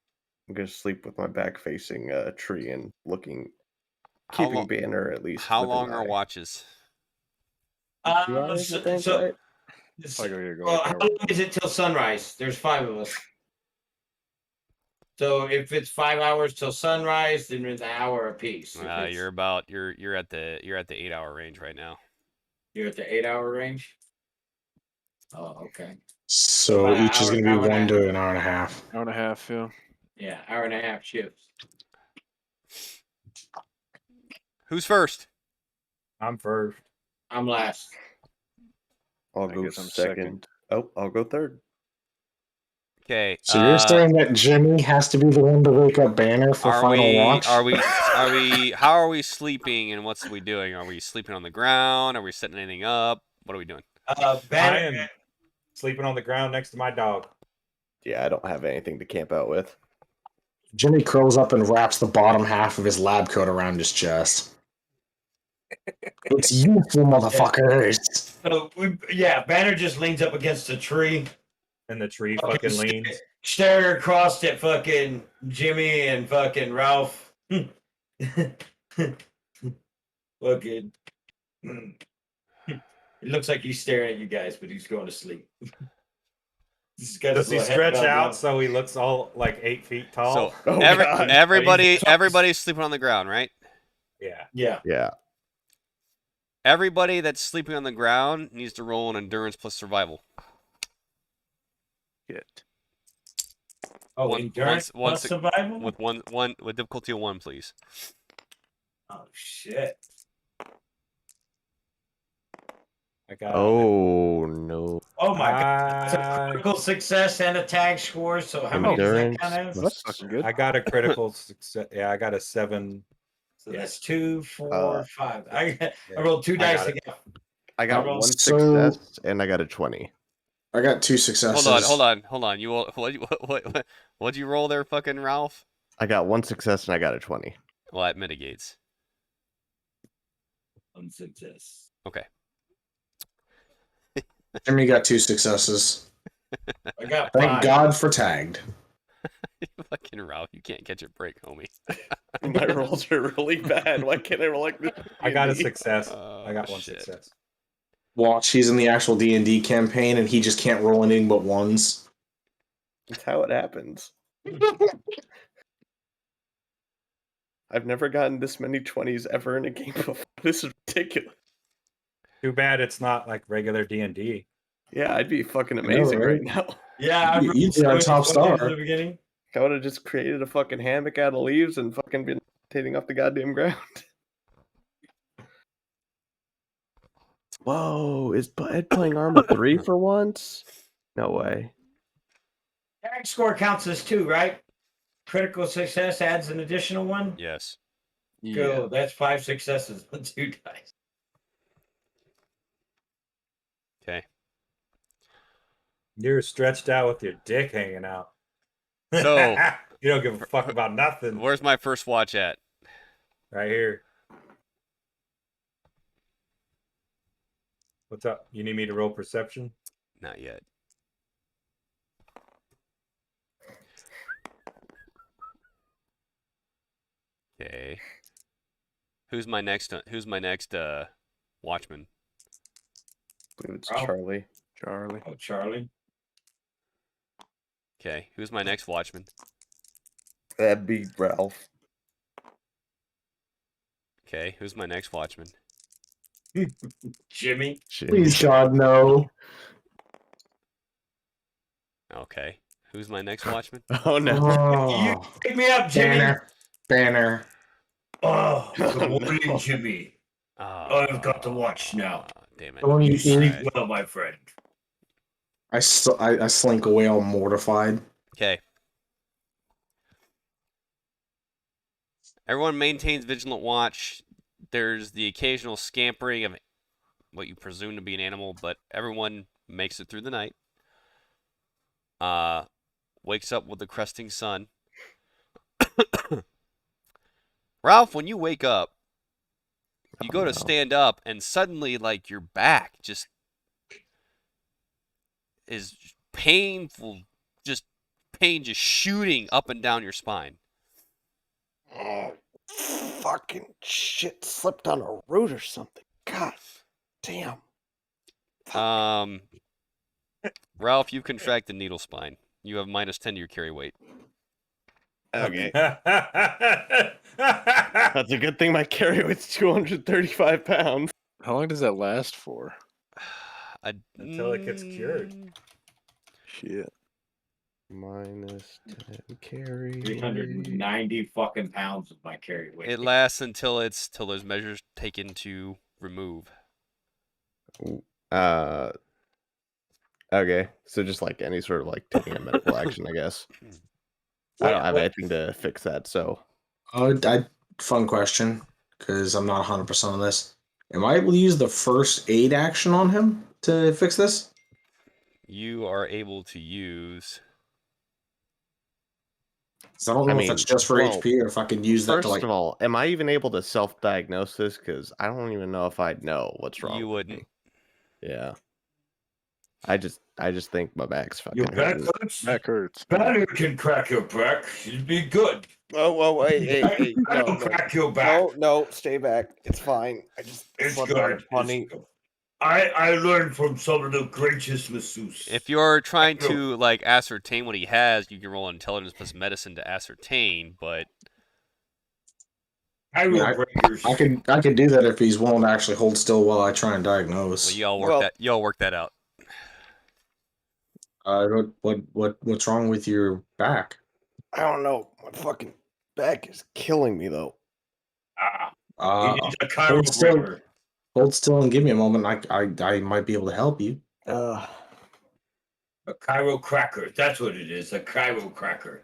I'm gonna sleep with my back facing a tree and keeping Banner at least. How with an long are eye. watches? 2 hours, I think, right? I gotta go Well, like how that. long is it till sunrise? There's 5 of us. So if it's 5 hours till sunrise, then it's an hour apiece. If it's- You're at the 8-hour range right now. You're at the 8-hour range. Oh, okay. So About an each is hour- going to be hour and a 1 half. to an hour and a half. Hour and a half, yeah. Yeah, hour and a half shifts. Who's first? I'm first. I'm last. I'll I go guess I'm second. Oh, I'll go third. Okay. So you're saying that Jimmy has to be the one to wake up Banner for final watch? How are we sleeping and what's we doing? Are we sleeping on the ground? Are we setting anything up? What are we doing? I Banner. am sleeping on the ground next to my dog. Yeah, I don't have anything to camp out with. Jimmy curls up and wraps the bottom half of his lab coat around his chest. It's useful, motherfuckers. So Banner just leans up against a tree, And the tree fucking leans. stare across at fucking Jimmy and fucking Ralph. Fucking. It looks like he's staring at you guys, but he's going to sleep. Does he stretch out so he looks all like 8 feet tall? So Oh, God. everybody's sleeping on the ground, right? Yeah. Yeah. Yeah. Everybody that's sleeping on the ground needs to roll an endurance plus survival. Get. Oh, One- endurance one- plus one- survival? With difficulty of 1, please. Oh, shit. I got Oh no. Oh, my God. It's a critical success and a tag score, so how many does that Endurance count as? plus- That's fucking good. I got a critical success. Yeah, I got a 7. So that's 2, 4, 5. I rolled 2 I dice got it. again. I got rolled- one So- success and I got a 20. I got 2 successes. Hold on. You what'd you roll there, fucking Ralph? I got one success and I got a 20. Well, that mitigates. Unsuccess. Okay. Jimmy got 2 successes. I got Thank 5. God for tagged. Fucking Ralph, you can't catch a break, homie. My rolls are really bad. Why can't I roll like this? I got a D&D? success. Oh, I got one shit. success. Watch, he's in the actual D&D campaign, and he just can't roll anything but ones. That's how it happens. I've never gotten this many 20s ever in a game before. This is ridiculous. Too bad it's not like regular D&D. Yeah, I'd be fucking know, amazing right? right now. Yeah, I You'd be our top star. in the beginning. I would have just created a fucking hammock out of leaves and fucking been rotating off the goddamn ground. Whoa, is Ed playing Arma 3 for once? No way. Tag score counts as 2, right? Critical success adds an additional one. Yes. Cool. That's 5 successes on 2 dice. Okay. You're stretched out with your dick hanging out. So- you don't give a fuck about nothing. Where's my first watch at? Right here. What's up? You need me to roll perception? Not yet. Okay. Who's my next watchman? I believe it's Oh. Charlie. Charlie. Oh, Charlie. Okay. Who's my next watchman? That'd be Ralph. Okay. Who's my next watchman? Jimmy. Shit. Please, God, no. Okay. Who's my next watchman? Oh no. Oh, Pick me up, Jimmy. Banner. Oh, good Oh, morning, no. Jimmy. Oh, I've got to watch now. Damn it. Don't You you sleep think? well, my friend. I slink away all mortified. Okay. Everyone maintains vigilant watch. There's the occasional scampering of what you presume to be an animal, but everyone makes it through the night. Wakes up with the cresting sun. Ralph, when you wake up, you go to stand up, and suddenly, like, your back just is painful, just pain just shooting up and down your spine. Oh, fucking shit slipped on a root or something. God damn. Ralph, you've contracted needle spine. You have -10 to your carry weight. Okay. That's a good thing my carry weight's 235 pounds. How long does that last for? Until it gets cured. Shit. -10 carry. 390 fucking pounds of my carry weight. It lasts until there's measures taken to remove. Okay, so just like any sort of like taking a medical action, I guess. I don't have anything to fix that, so. Fun question, because I'm not 100% on this. Am I able to use the first aid action on him to fix this? You are able to use. So I don't know if that's just for well, HP or if I can use that First to like. of all, am I even able to self-diagnose this? Because I don't even know if I'd know what's wrong. You with wouldn't. me. Yeah. I just think my back's fucking Your back hurting. hurts? Back hurts. Banner can crack your back. It'd be good. Oh, wait, hey, I'll no, crack your back. no, stay back. It's fine. I just It's slept on good. it funny. It's good. I learned from some of the greatest masseuses. If you're trying to like ascertain what he has, you can roll intelligence plus medicine to ascertain. But Chiropractors. I could do that if he's willing to actually hold still while I try and diagnose. well, y'all work that out. What's wrong with your back? I don't know. My fucking back is killing me, though. He needs a hold still. chiropractor. Hold still and give me a moment. I might be able to help you. A chiropractor. That's what it is. A chiropractor.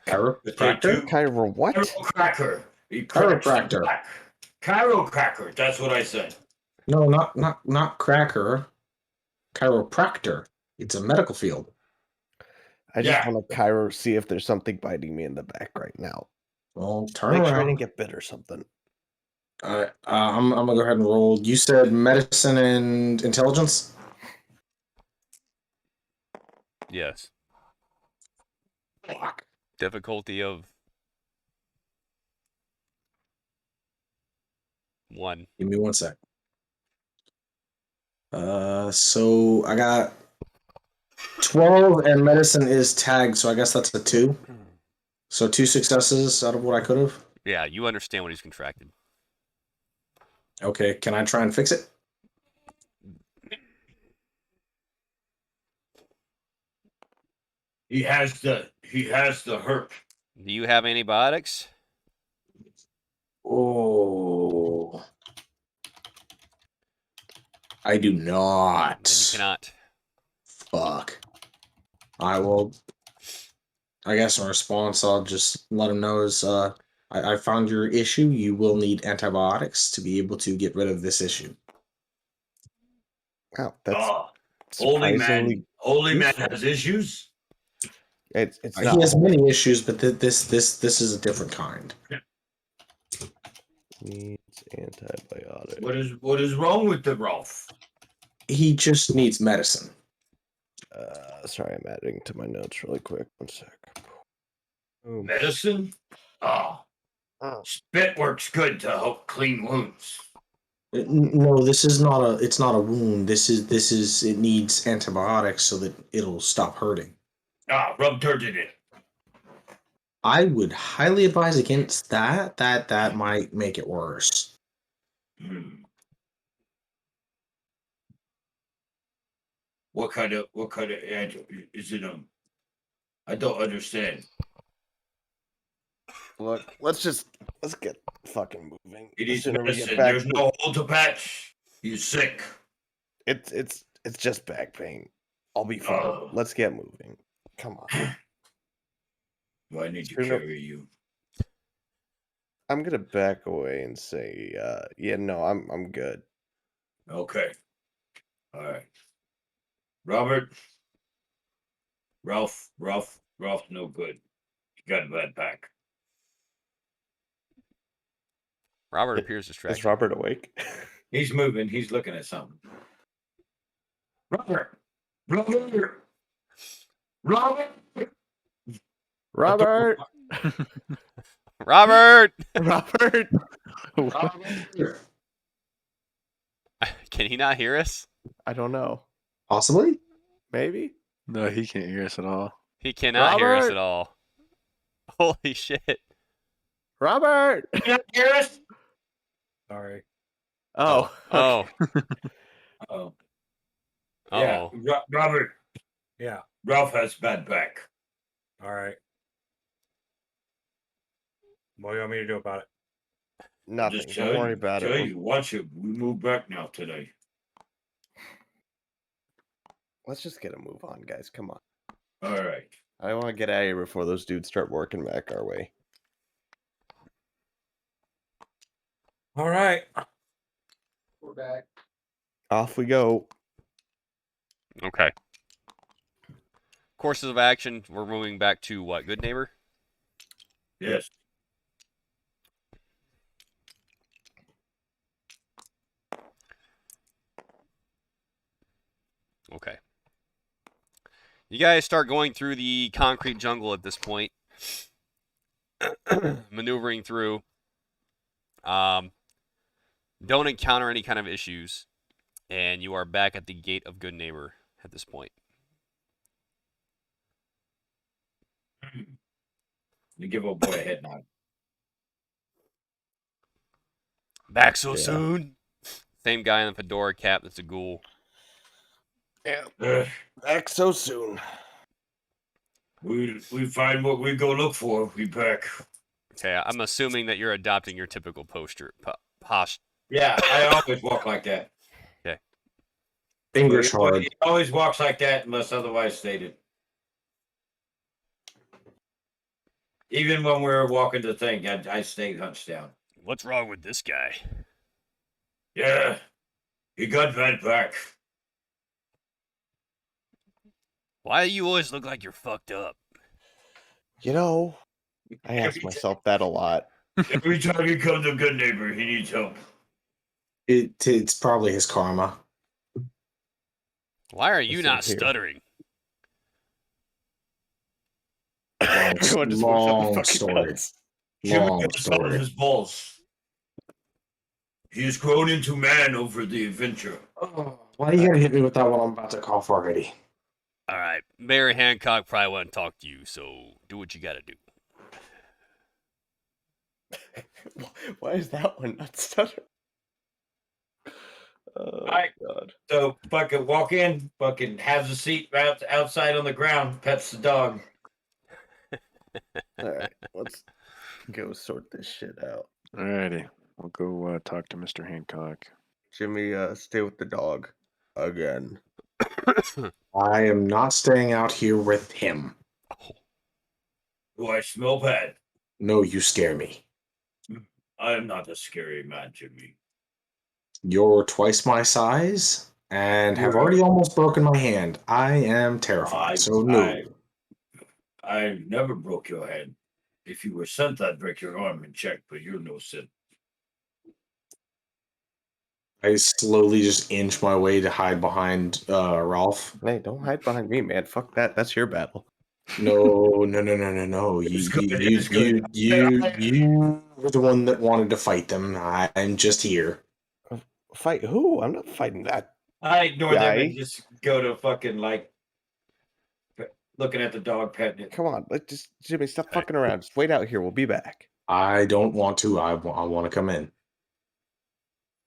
Chiropractor? Chiro what? Chiropractor. He cracks your Chiropractor. back. Chiropractor. That's what I said. No, not cracker. Chiropractor. It's a medical field. I just Yeah. want to see if there's something biting me in the back right now. Well, turn Make sure I around. didn't get bit or something. All right, I'm gonna go ahead and roll. You said medicine and intelligence. Yes. Fuck. Difficulty of 1. Give me 1 sec. So I got 12, and medicine is tagged, so I guess that's a 2. So 2 successes out of what I could have. Yeah, you understand what he's contracted. Okay, can I try and fix it? He has the hurt. Do you have antibiotics? Oh, I do not. Then you cannot. Fuck. I will. I guess in response, I'll just let him know is I found your issue. You will need antibiotics to be able to get rid of this issue. Wow, that's Oh, holy surprisingly. man useful. has issues. It's He not. has many issues, but this is a different kind. Needs antibiotic. What is wrong with the Rolf? He just needs medicine. Sorry, I'm adding to my notes really quick. 1 sec. Boom. Medicine? Oh. Oh. Spit works good to help clean wounds. No, this is not a. It's not a wound. This is. It needs antibiotics so that it'll stop hurting. Rub dirt in it. I would highly advise against that. That might make it worse. What kind of is it? I don't understand. Look, let's get fucking moving. It The is sooner we get medicine. back There's to- no hole to patch. He's sick. It's just back pain. I'll be fine. Oh. Let's get moving. Come on. Do I need to Screw no- carry you? I'm gonna back away and say, yeah, no, I'm good. Okay. All right. Robert. Ralph, no good. He got a bad back. Robert It- appears Is distracted. Robert awake? He's moving. He's looking at something. Robert. Robert. Robert! Robert! Robert! Can he not hear us? I don't know. Possibly. Maybe? No, he can't hear us at all. He cannot hear us Robert! at all. Holy shit. Robert! Can you hear us? Sorry. Oh. Oh. Oh. Uh-oh. Yeah. Robert. Yeah. Ralph has bad back. All right. What do you want me to do about it? Nothing. Just Don't worry about tell it. you, watch it. We move back now today. Let's just get a move on, guys. Come on. All right. I want to get out of here before those dudes start working back our way. All right. We're back. Off we go. Okay. Courses of action, we're moving back to what? Good neighbor? Yes. Okay. You guys start going through the concrete jungle at this point. Maneuvering through. Don't encounter any kind of issues. And you are back at the gate of Good Neighbor at this point. You give old boy a head nod. Back so Yeah. soon? Same guy in the fedora cap that's a ghoul. Yeah. Back so soon. We find what we go look for. We back. Okay, I'm assuming that you're adopting your typical posture. Yeah, I always walk like that. Fingers hard. He always walks like that unless otherwise stated. Even when we were walking the thing, I stayed hunched down. What's wrong with this guy? Yeah. He got right back. Why do you always look like you're fucked up? You know, I ask myself that a lot. Every time he comes to Good Neighbor, he needs help. It's probably his karma. Why are you Listen not here. stuttering? Everyone just long won't shut the fucking story. nuts. Jimmy Long got some of story. his balls. He has grown into man over the adventure. Oh, why are you gonna hit me with that one? I'm about to cough already. All right, Mayor Hancock probably want to talk to you, so do what you got to do. Why is that one not stuttering? Oh, Alright. God. So fucking walk in, fucking has a seat outside on the ground, pets the dog. All right, let's go sort this shit out. Alrighty. We'll go talk to Mr. Hancock. Jimmy, stay with the dog again. I am not staying out here with him. Do I smell bad? No, you scare me. I am not a scary man, Jimmy. You're twice my size and have You're- already almost broken my hand. I am terrified. So no. I never broke your hand. If you were sent, I'd break your arm and check, but you're no sin. I slowly just inch my way to hide behind Ralph. Hey, don't hide behind me, man. Fuck that. That's your battle. No. You It's good, it's good. you were the one that wanted to fight them. I'm just here. Fight who? I'm not fighting that. I ignore them Guy. and just go to fucking like looking at the dog, petting it. Come on, just Jimmy, stop fucking around. Just wait out here. We'll be back. I don't want to. I want to come in.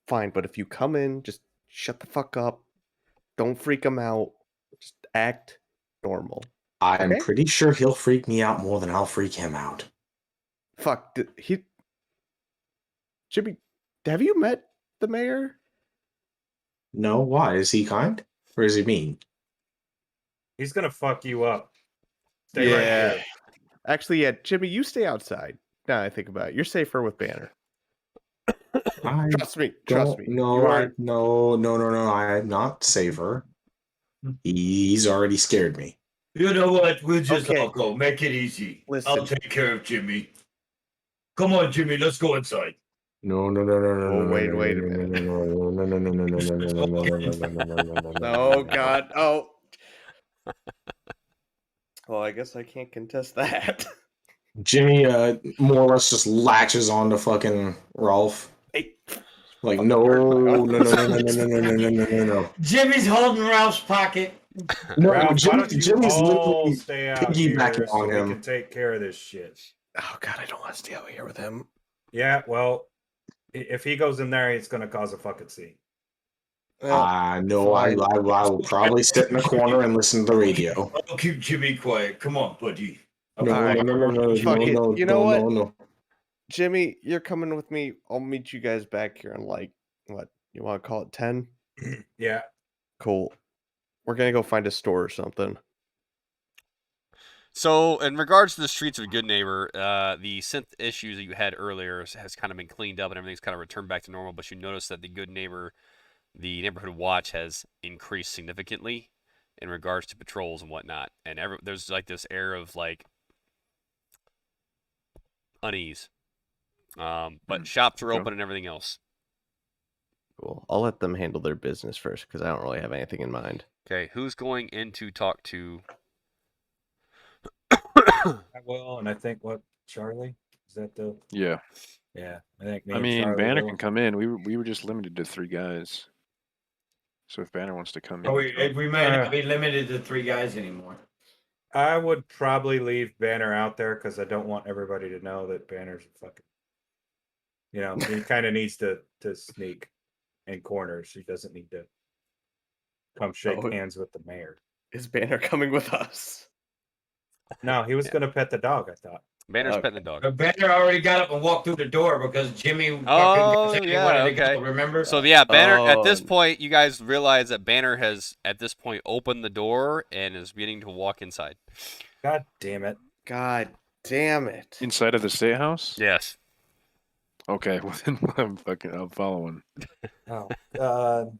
Fine, but if you come in, just shut the fuck up. Don't freak him out. Just act normal. I'm Okay. pretty sure he'll freak me out more than I'll freak him out. Fuck. Jimmy, have you met the mayor? No, why? Is he kind? Or is he mean? He's gonna fuck you up. Stay right here. Actually, yeah, Jimmy, you stay outside. Now I think about it. You're safer with Banner. Trust me. No, I'm not safer. He's already scared me. You know what? We'll just Okay. all go. Make it easy. Listen. I'll take care of Jimmy. Come on, Jimmy. Let's go inside. No. Wait a minute. Oh God. Oh. Well, I guess I can't contest that. Jimmy, more or less just latches onto fucking Rolf. Hey. Like, Fuck, no. Jimmy's holding Ralph's pocket. No, Ralph, why don't you Jimmy's all literally stay out piggybacking here so on we him. can take care of this shit? Oh God, I don't want to stay out here with him. Yeah, well, if he goes in there, he's gonna cause a fucking scene. Well, No, I will probably sit in a corner and listen to the radio. I'll keep Jimmy quiet. Come on, buddy. No. Fuck it. You know what? No. Jimmy, you're coming with me. I'll meet you guys back here in like what? You want to call it 10? Yeah. Cool. We're gonna go find a store or something. So, in regards to the Streets of Good Neighbor, the synth issues that you had earlier has kind of been cleaned up and everything's kind of returned back to normal. But you notice that the Good Neighbor, the neighborhood watch, has increased significantly in regards to patrols and whatnot. And there's like this air of like unease. But shops are okay. open and everything else. Cool. I'll let them handle their business first because I don't really have anything in mind. Okay, who's going in to talk to? I will, and I think what Charlie is that the Yeah. yeah. I think. Me I and mean, Charlie Banner will. can come in. We were just limited to 3 guys. So if Banner wants to come Oh, in, we might not be limited to 3 guys anymore. I would probably leave Banner out there because I don't want everybody to know that Banner's a fucking. You know, he kind of needs to sneak in corners. He doesn't need to come shake hands with the mayor. Is Banner coming with us? No, he was going to pet the dog, I thought. Banner's Okay. petting the dog. But Banner already got up and walked through the door because Jimmy fucking Oh, said he yeah, wanted to okay. go, remember? So yeah, Banner. At this Oh. point, you guys realize that Banner has, at this point, opened the door and is beginning to walk inside. God damn it. God damn it. inside of the state house? Yes. Okay, well then I'm following. Oh, God.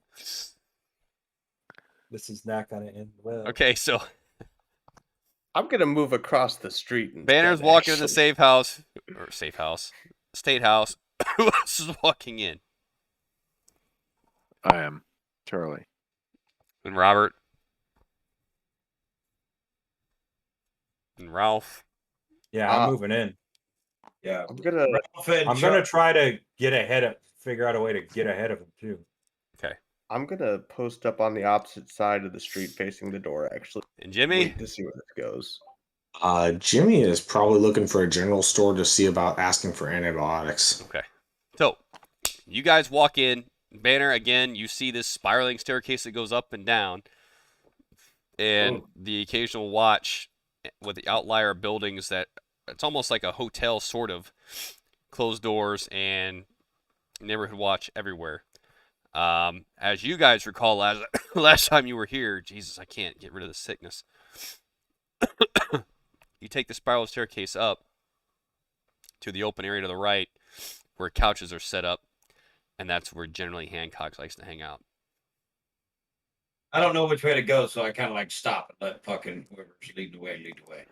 This is not gonna end well. Okay, so I'm gonna move across the street. Banner's instead, walking in the actually. safe house, or safe house, state house. Who else is walking in? I am Charlie. And Robert. And Ralph. Yeah, I'm Uh, moving in. Yeah. I'm gonna. Ralph and I'm gonna try to figure out a way to get ahead of him too. Okay. I'm gonna post up on the opposite side of the street, facing the door. Actually, And Jimmy. wait to see where this goes. Jimmy is probably looking for a general store to see about asking for antibiotics. Okay. So, you guys walk in. Banner, again, you see this spiraling staircase that goes up and down. And the occasional watch with the outlier buildings that it's almost like a hotel, sort of. Closed doors and neighborhood watch everywhere. As you guys recall, last time you were here, Jesus, I can't get rid of the sickness. You take the spiral staircase up to the open area to the right where couches are set up, and that's where generally Hancock likes to hang out. I don't know which way to go, so I kind of like stop and let fucking whoever's lead the way lead the way.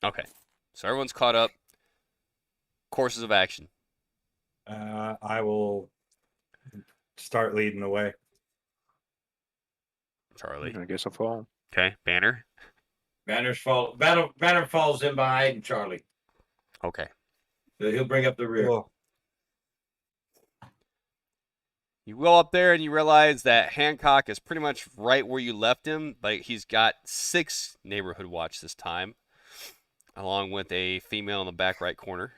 Okay. So everyone's caught up. Courses of action. I will start leading the way. Charlie. I guess I'll follow. Okay. Banner. Banner falls in behind Charlie. Okay. So he'll bring up the rear. Cool. You go up there and you realize that Hancock is pretty much right where you left him, but he's got 6 neighborhood watch this time, along with a female in the back right corner.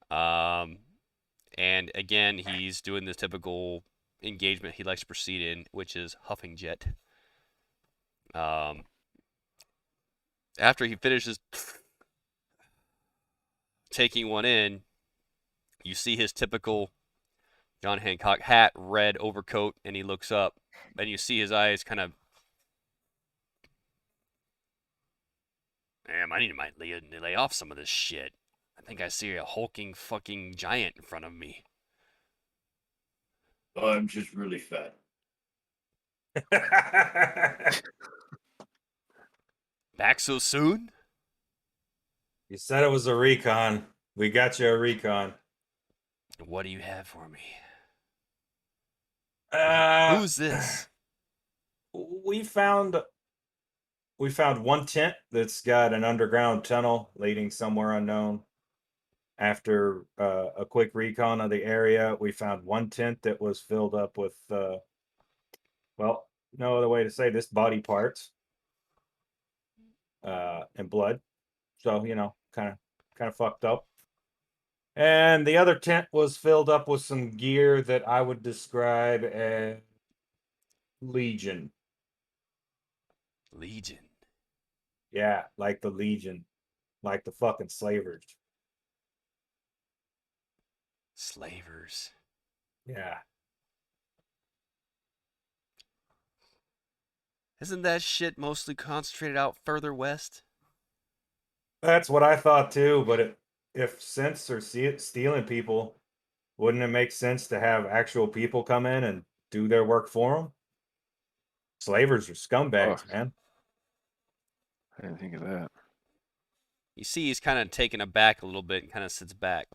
And again, he's doing the typical engagement he likes to proceed in, which is huffing jet. After he finishes taking one in, you see his typical John Hancock hat, red overcoat, and he looks up, and you see his eyes kind of. Damn, I need to lay off some of this shit. I think I see a hulking fucking giant in front of me. I'm just really fat. Back so soon? You said it was a recon. We got you a recon. What do you have for me? Who's Who's this? We found one tent that's got an underground tunnel leading somewhere unknown. After a quick recon of the area, we found one tent that was filled up with well, no other way to say this, body parts and blood. So, you know, kind of fucked up. And the other tent was filled up with some gear that I would describe as Legion. Legion. Yeah, like the Legion. Like the fucking slavers. Slavers. Yeah. Isn't that shit mostly concentrated out further west? That's what I thought too, but if since they're stealing people, wouldn't it make sense to have actual people come in and do their work for them? Slavers are scumbags, man. I didn't think of that. You see he's kind of taken aback a little bit and kind of sits back.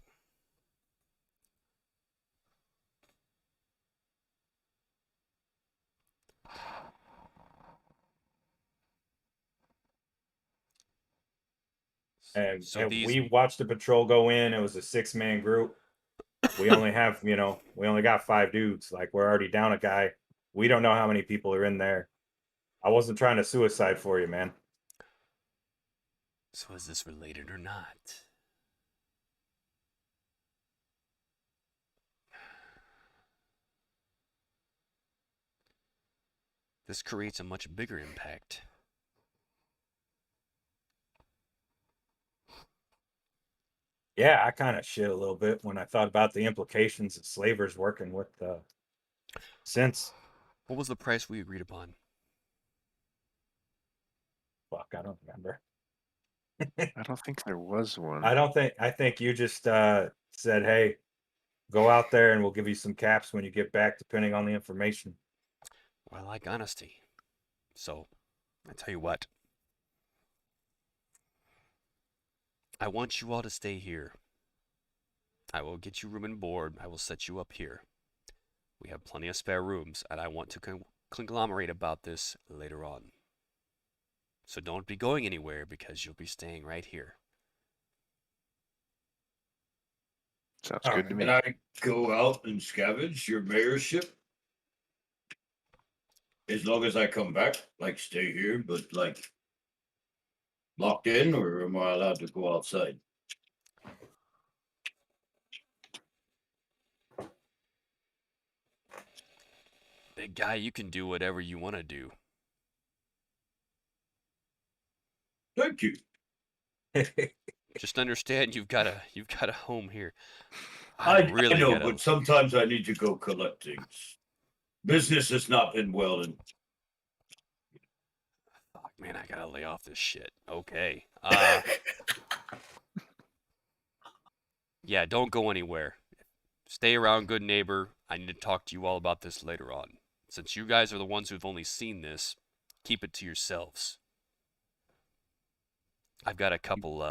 And, So and these- we watched the patrol go in. It was a 6-man group. We only have, we only got 5 dudes. Like, we're already down a guy. We don't know how many people are in there. I wasn't trying to suicide for you, man. So is this related or not? This creates a much bigger impact. Yeah, I kind of shit a little bit when I thought about the implications of slavers working with since. What was the price we agreed upon? Fuck, I don't remember. I don't think there was one. I think you just said, hey, Go out there and we'll give you some caps when you get back, depending on the information. Well, I like honesty. So, I tell you what. I want you all to stay here. I will get you room and board. I will set you up here. We have plenty of spare rooms, and I want to conglomerate about this later on. So don't be going anywhere because you'll be staying right here. Sounds All good right, to me. Can I go out and scavenge your mayorship? As long as I come back, like stay here, but like locked in, or am I allowed to go outside? Big guy, you can do whatever you want to do. Thank you. Just understand you've got a home here. I really know, gotta. but sometimes I need to go collect things. Business has not been well, and Fuck, man, I gotta lay off this shit. Okay. Yeah, don't go anywhere. Stay around, good neighbor. I need to talk to you all about this later on. Since you guys are the ones who've only seen this, keep it to yourselves. I've got a couple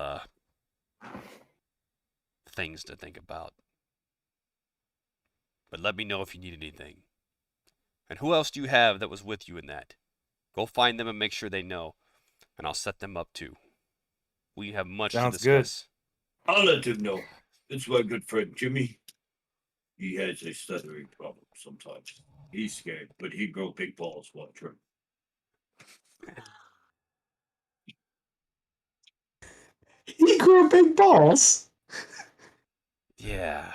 things to think about. But let me know if you need anything. And who else do you have that was with you in that? Go find them and make sure they know. And I'll set them up too. We have much Sounds to discuss. I'll let him know. It's my good friend Jimmy. He has a stuttering problem sometimes. He's scared, but he grow big balls while trying. He grew big balls. Yeah.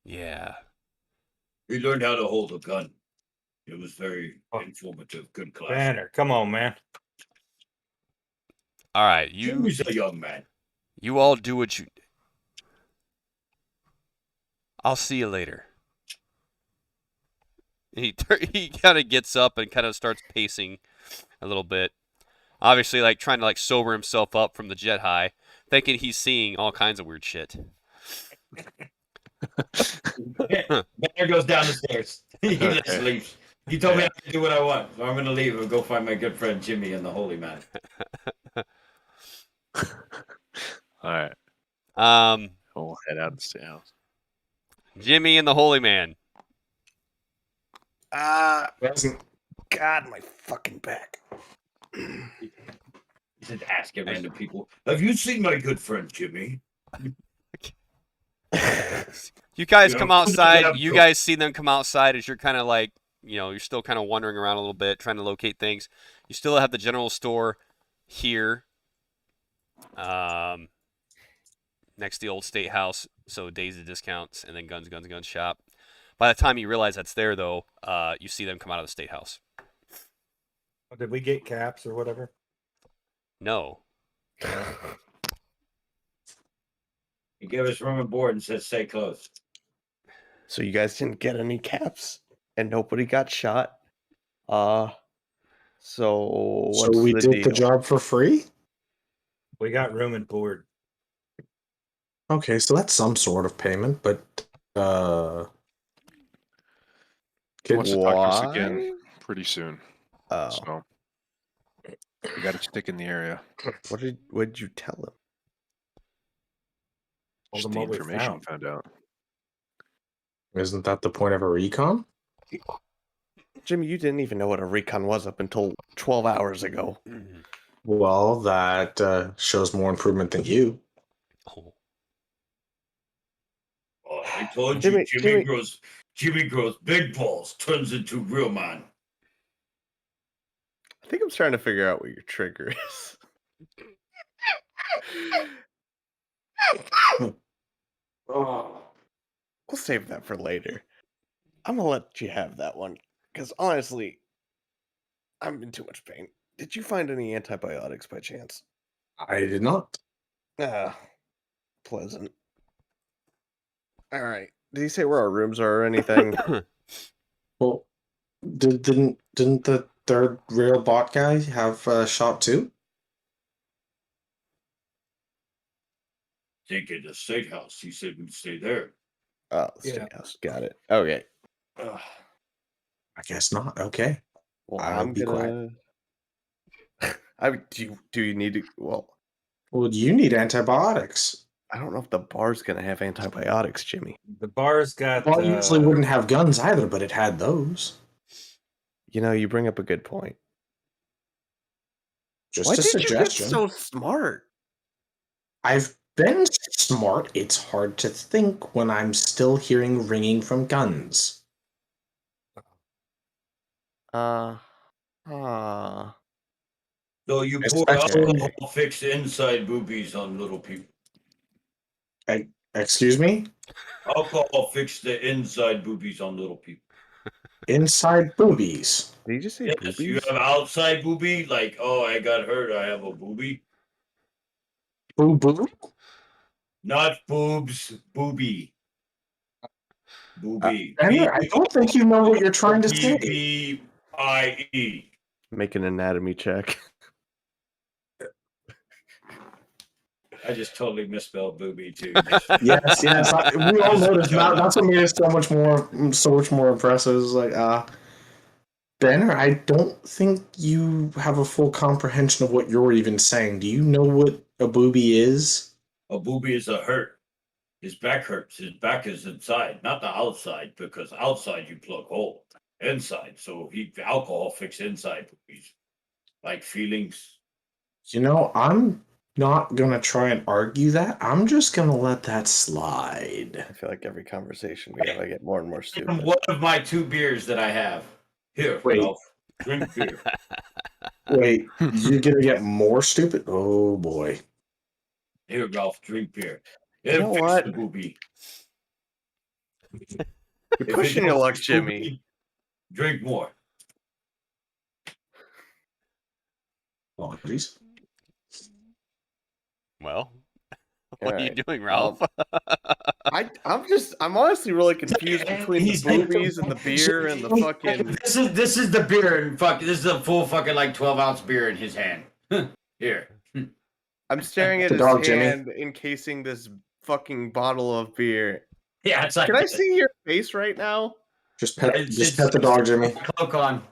Yeah. He learned how to hold a gun. It was very Oh. informative. Good class. Banner, come on, man. All right, Jimmy's a young man. you all do what you. I'll see you later. He kind of gets up and kind of starts pacing a little bit. Obviously, like trying to like sober himself up from the jet high, thinking he's seeing all kinds of weird shit. Banner goes down the stairs. He just Okay. leaves. He told me I can do what I want, so I'm gonna leave and go find my good friend Jimmy and the Holy Man. All right. We'll head out and stay out. Jimmy and the Holy Man. Doesn't God, my fucking back. Just asking random people. Have you seen my good friend Jimmy? You guys Yeah, come I'm gonna outside. get You up- guys see them come outside as you're kind of like, you're still kind of wandering around a little bit, trying to locate things. You still have the general store here, next to the old state house. So days of discounts and then guns shop. By the time you realize that's there, though, you see them come out of the state house. Did we get caps or whatever? No. He gave us room and board and said, "Stay close." So you guys didn't get any caps, and nobody got shot. So what's so we the did deal? the job for free? We got room and board. Okay, so that's some sort of payment, but He wants to talk to us Why? again pretty soon. Oh, So we got to stick in the area. what'd you tell him? Told Just him the what we information found. found out. isn't that the point of a recon? Jimmy, you didn't even know what a recon was up until 12 hours ago. Well, that shows more improvement than you. Oh. Oh, I told Jimmy- you, Jimmy grows big balls, turns into real man. I think I'm trying to figure out what your trigger is. Oh. We'll save that for later. I'm gonna let you have that one, because honestly, I'm in too much pain. Did you find any antibiotics by chance? I did not. Pleasant. All right. Did he say where our rooms are or anything? Well, didn't the third real bot guy have a shot too? Think in the state house. He said we'd stay there. Oh, Yeah. Steakhouse. Got it. Okay. Ugh. I guess not. Okay. Well, I will I'm be gonna. Do you need to? Well, Well, you need antibiotics. I don't know if the bar's gonna have antibiotics, Jimmy. The bar's got. Well, it usually wouldn't have guns either, but it had those. You know, you bring up a good point. Just Why a did you get suggestion. so smart? I've been smart. It's hard to think when I'm still hearing ringing from guns. Uh. So you pour Especially- alcohol fixed inside boobies on little people. Excuse me? Alcohol fixed the inside boobies on little people. Inside boobies. Did you just say Yes, you boobies? have outside boobie, like, oh, I got hurt, I have a boobie. Boo boo? Not boobs, boobie. Boobie. Henry, I don't think you know what you're trying to say. B-B-I-E. Make an anatomy check. I just totally misspelled boobie too. Yes, yes. We all noticed that. That's what made it so much more impressive. It's like, Banner, I don't think you have a full comprehension of what you're even saying. Do you know what a booby is? A boobie is a hurt. His back hurts. His back is inside, not the outside, because outside you plug hole. Inside. So alcohol fix inside boobies. Like feelings. You know, I'm not gonna try and argue that. I'm just gonna let that slide. I feel like every conversation we have, I get more and more And stupid. one of my 2 beers that I have. Here, Wait. Ralph. Drink beer. Wait, you're gonna get more stupid? Oh boy. Here, Ralph, drink beer. You know Fix what? the boobie. You're If it pushing your don't luck, fix Jimmy. boobie, drink more. Apologies. Well, what are you Alright, doing, Ralph? I'm honestly really confused between the He's like- boobies and the beer and the fucking. This is the beer and this is a full fucking like 12-ounce beer in his hand. Here. I'm staring at The his dog, Jimmy. hand encasing this fucking bottle of beer. Yeah, it's like Can I see your face right now? Just pet It's- the dog, Jimmy. cloak on.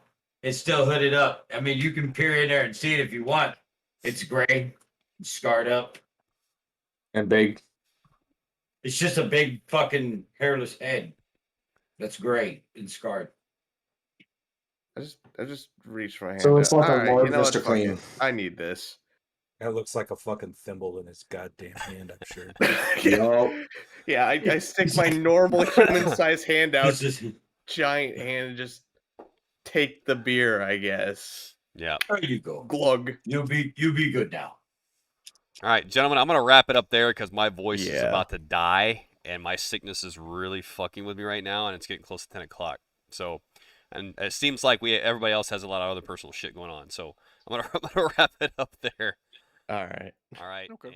It's still hooded up. I mean, you can peer in there and see it if you want. It's gray, it's scarred up. And big. It's just a big fucking hairless head. That's gray and scarred. I just reached my hand. So it's out. like a Alright, Lord you know what? Mr. Fuck Clean. it. I need this. That looks like a fucking thimble in his goddamn hand, I'm sure. Yup. Yeah, I stick my normal human-sized hand out, It's just, giant hand, and just take the beer. I guess. Yeah. there you go. Glug. You be good now. All right, gentlemen, I'm going to wrap it up there because my voice is Yeah. about to die and my sickness is really fucking with me right now and it's getting close to 10 o'clock. So, and it seems like everybody else has a lot of other personal shit going on. So I'm gonna wrap it up there. All right. All right. Okay. And